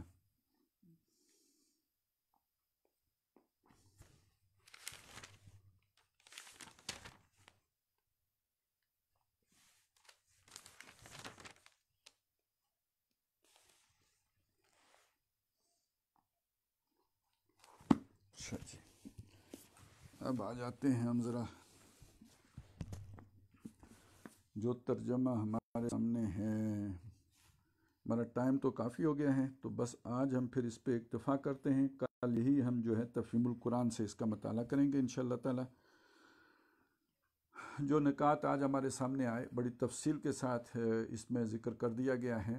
اچھا جی، اب آ جاتے ہیں ہم ذرا جو ترجمہ ہمارے سامنے ہے۔ ہمارا ٹائم تو کافی ہو گیا ہے، تو بس آج ہم پھر اس پہ اکتفا کرتے ہیں، کل ہی ہم جو ہے تفہیم القرآن سے اس کا مطالعہ کریں گے انشاءاللہ تعالی۔ جو نکات آج ہمارے سامنے آئے بڑی تفصیل کے ساتھ اس میں ذکر کر دیا گیا ہے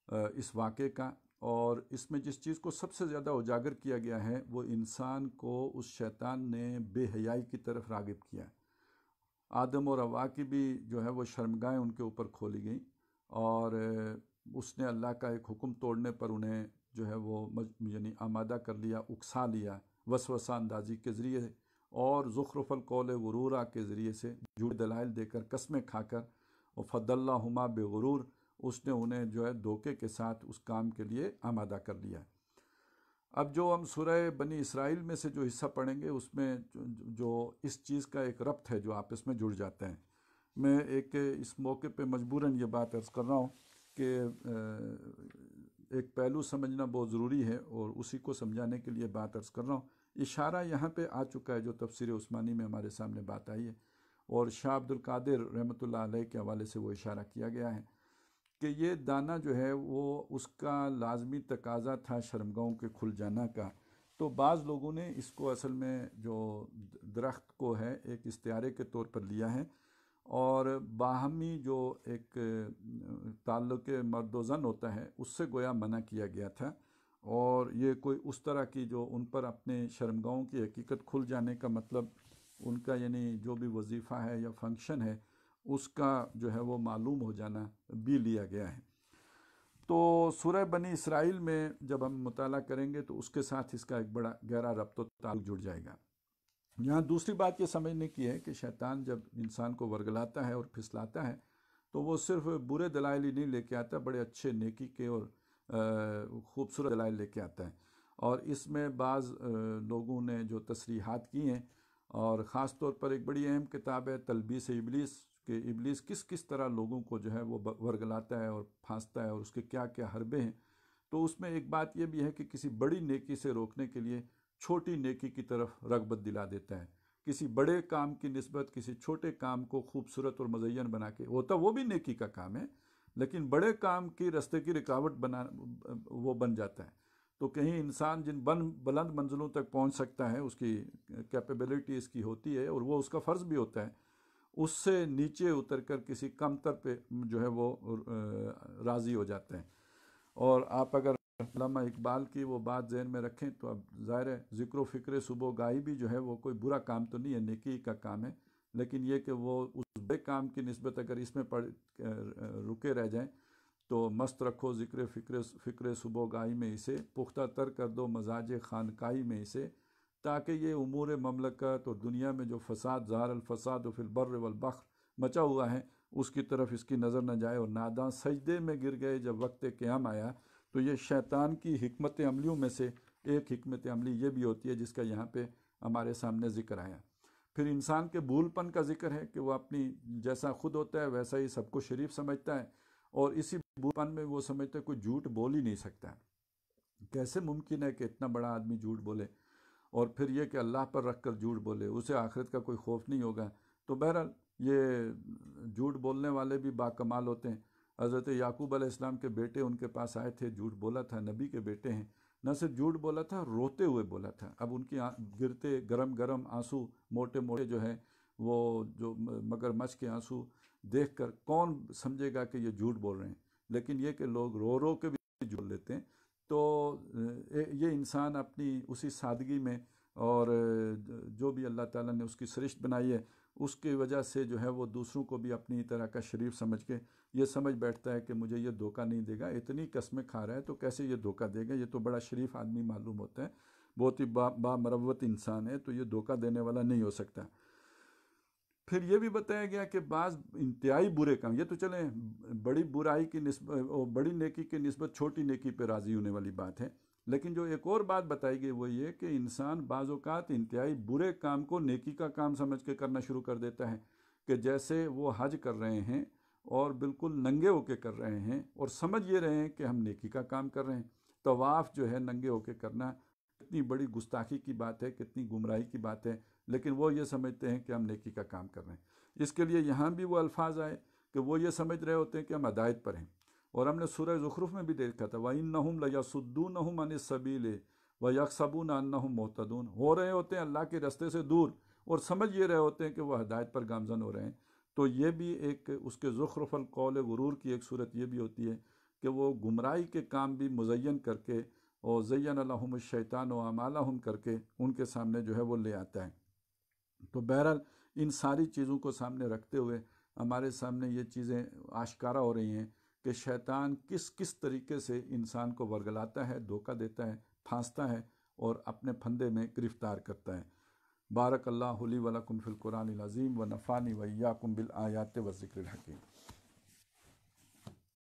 اس واقعے کا، اور اس میں جس چیز کو سب سے زیادہ اجاگر کیا گیا ہے وہ انسان کو اس شیطان نے بے حیائی کی طرف راغب کیا۔ آدم اور حوا کی بھی جو ہے وہ شرمگاہیں ان کے اوپر کھولی گئیں، اور اس نے اللہ کا ایک حکم توڑنے پر انہیں جو ہے وہ یعنی آمادہ کر لیا، اکسا لیا وسوسہ اندازی کے ذریعے، اور زخرف القول غرورا کے ذریعے سے جھوٹ دلائل دے کر، قسمیں کھا کر، اور فضلہما بغرور، اس نے انہیں جو ہے دھوکے کے ساتھ اس کام کے لیے آمادہ کر لیا۔ اب جو ہم سورہ بنی اسرائیل میں سے جو حصہ پڑھیں گے اس میں جو اس چیز کا ایک ربط ہے جو آپس میں جڑ جاتے ہیں۔ میں اس موقع پہ مجبوراً یہ بات عرض کر رہا ہوں کہ ایک پہلو سمجھنا بہت ضروری ہے، اور اسی کو سمجھانے کے لیے بات عرض کر رہا ہوں۔ اشارہ یہاں پہ آ چکا ہے جو تفسیر عثمانی میں ہمارے سامنے بات آئی ہے، اور شاہ عبد القادر رحمۃ اللہ علیہ کے حوالے سے وہ اشارہ کیا گیا ہے کہ یہ دانہ جو ہے وہ اس کا لازمی تقاضا تھا شرمگاہوں کے کھل جانا کا، تو بعض لوگوں نے اس کو اصل میں جو درخت کو ہے ایک استعارے کے طور پر لیا ہے، اور باہمی جو ایک تعلق مرد و زن ہوتا ہے اس سے گویا منع کیا گیا تھا، اور یہ کوئی اس طرح کی جو ان پر اپنے شرمگاہوں کی حقیقت کھل جانے کا مطلب ان کا یعنی جو بھی وظیفہ ہے یا فنکشن ہے اس کا جو ہے وہ معلوم ہو جانا بھی لیا گیا ہے۔ تو سورہ بنی اسرائیل میں جب ہم مطالعہ کریں گے تو اس کے ساتھ اس کا ایک بڑا گہرا ربط و تعلق جڑ جائے گا۔ یہاں دوسری بات یہ سمجھنے کی ہے کہ شیطان جب انسان کو ورگلاتا ہے اور پھسلاتا ہے تو وہ صرف برے دلائل ہی نہیں لے کے آتا، بڑے اچھے نیکی کے اور خوبصورت دلائل لے کے آتا ہے، اور اس میں بعض لوگوں نے جو تصریحات کی ہیں، اور خاص طور پر ایک بڑی اہم کتاب ہے تلبیس ابلیس، کہ ابلیس کس طرح لوگوں کو جو ہے وہ ورگلاتا ہے اور پھانستا ہے، اور اس کے کیا کیا حربے ہیں۔ تو اس میں ایک بات یہ بھی ہے کہ کسی بڑی نیکی سے روکنے کے لیے چھوٹی نیکی کی طرف رغبت دلا دیتا ہے، کسی بڑے کام کی نسبت کسی چھوٹے کام کو خوبصورت اور مزین بنا کے، ہوتا وہ بھی نیکی کا کام ہے لیکن بڑے کام کی رستے کی رکاوٹ وہ بن جاتا ہے۔ تو کہیں انسان جن بلند منزلوں تک پہنچ سکتا ہے، اس کی کیپیبلٹی اس کی ہوتی ہے اور وہ اس کا فرض بھی ہوتا ہے، اس سے نیچے اتر کر کسی کم تر پہ جو ہے وہ راضی ہو جاتے ہیں۔ اور آپ اگر علامہ اقبال کی وہ بات ذہن میں رکھیں تو اب ظاہر ہے ذکر و فکر صبح گاہی بھی جو ہے وہ کوئی برا کام تو نہیں ہے، نیکی کا کام ہے، لیکن یہ کہ وہ اس بڑے کام کی نسبت اگر اس میں رکے رہ جائیں تو مست رکھو فکر صبح گاہی میں اسے، پختہ تر کر دو مزاج خانقاہی میں اسے، تاکہ یہ امور مملکت اور دنیا میں جو فساد ظاہر الفساد و فی البر والبحر مچا ہوا ہے اس کی طرف اس کی نظر نہ جائے، اور ناداں سجدے میں گر گئے جب وقت قیام آیا۔ تو یہ شیطان کی حکمت عملیوں میں سے ایک حکمت عملی یہ بھی ہوتی ہے جس کا یہاں پہ ہمارے سامنے ذکر آیا۔ پھر انسان کے بھول پن کا ذکر ہے کہ وہ اپنی جیسا خود ہوتا ہے ویسا ہی سب کو شریف سمجھتا ہے، اور اسی بھول پن میں وہ سمجھتا ہے کوئی جھوٹ بول ہی نہیں سکتا۔ کیسے ممکن ہے کہ اتنا بڑا آدمی جھوٹ بولے؟ اور پھر یہ کہ اللہ پر رکھ کر جھوٹ بولے، اسے آخرت کا کوئی خوف نہیں ہوگا۔ تو بہرحال یہ جھوٹ بولنے والے بھی باکمال ہوتے ہیں۔ حضرت یعقوب علیہ السلام کے بیٹے ان کے پاس آئے تھے، جھوٹ بولا تھا، نبی کے بیٹے ہیں، نہ صرف جھوٹ بولا تھا، روتے ہوئے بولا تھا۔ اب ان کی گرتے گرم گرم آنسو موٹے موٹے جو ہیں وہ جو مگر مچھ کے آنسو دیکھ کر کون سمجھے گا کہ یہ جھوٹ بول رہے ہیں، لیکن یہ کہ لوگ رو رو کے بھی جھوٹ لیتے ہیں۔ تو یہ انسان اپنی اسی سادگی میں اور جو بھی اللہ تعالیٰ نے اس کی سرشت بنائی ہے اس کی وجہ سے جو ہے وہ دوسروں کو بھی اپنی طرح کا شریف سمجھ کے یہ سمجھ بیٹھتا ہے کہ مجھے یہ دھوکہ نہیں دے گا، اتنی قسمیں کھا رہا ہے تو کیسے یہ دھوکہ دے گا، یہ تو بڑا شریف آدمی معلوم ہوتا ہے، بہت ہی بامروت انسان ہے، تو یہ دھوکہ دینے والا نہیں ہو سکتا۔ پھر یہ بھی بتایا گیا کہ بعض انتہائی برے کام، یہ تو چلیں بڑی برائی کی نسبت، بڑی نیکی کی نسبت چھوٹی نیکی پہ راضی ہونے والی بات ہے، لیکن جو ایک اور بات بتائی گئی وہ یہ کہ انسان بعض اوقات انتہائی برے کام کو نیکی کا کام سمجھ کے کرنا شروع کر دیتا ہے، کہ جیسے وہ حج کر رہے ہیں اور بالکل ننگے ہو کے کر رہے ہیں اور سمجھ یہ رہے ہیں کہ ہم نیکی کا کام کر رہے ہیں۔ طواف جو ہے ننگے ہو کے کرنا کتنی بڑی گستاخی کی بات ہے، کتنی گمراہی کی بات ہے، لیکن وہ یہ سمجھتے ہیں کہ ہم نیکی کا کام کر رہے ہیں۔ اس کے لیے یہاں بھی وہ الفاظ آئے کہ وہ یہ سمجھ رہے ہوتے ہیں کہ ہم ہدایت پر ہیں، اور ہم نے سورہ زخرف میں بھی دیکھا تھا وَإِنَّهُمْ لَيَصُدُّونَهُمْ عَنِ السَّبِيلِ وَيَحْسَبُونَ أَنَّهُمْ مُهْتَدُونَ، ہو رہے ہوتے ہیں اللہ کے رستے سے دور اور سمجھ یہ رہے ہوتے ہیں کہ وہ ہدایت پر گامزن ہو رہے ہیں۔ تو یہ بھی ایک اس کے زخرف القول غرور کی ایک صورت یہ بھی ہوتی ہے کہ وہ گمراہی کے کام بھی مزین کر کے اور زین لہم الشیطان اعمالہم کر کے ان کے سامنے جو ہے وہ لے آتا ہے۔ تو بہرحال ان ساری چیزوں کو سامنے رکھتے ہوئے ہمارے سامنے یہ چیزیں آشکارا ہو رہی ہیں کہ شیطان کس کس طریقے سے انسان کو ورگلاتا ہے، دھوکہ دیتا ہے، پھانستا ہے اور اپنے پھندے میں گرفتار کرتا ہے۔ بارک اللہ لی و لکم فی القرآن العظیم و نفعنی و ایاکم بالآیات و ذکر الحکیم۔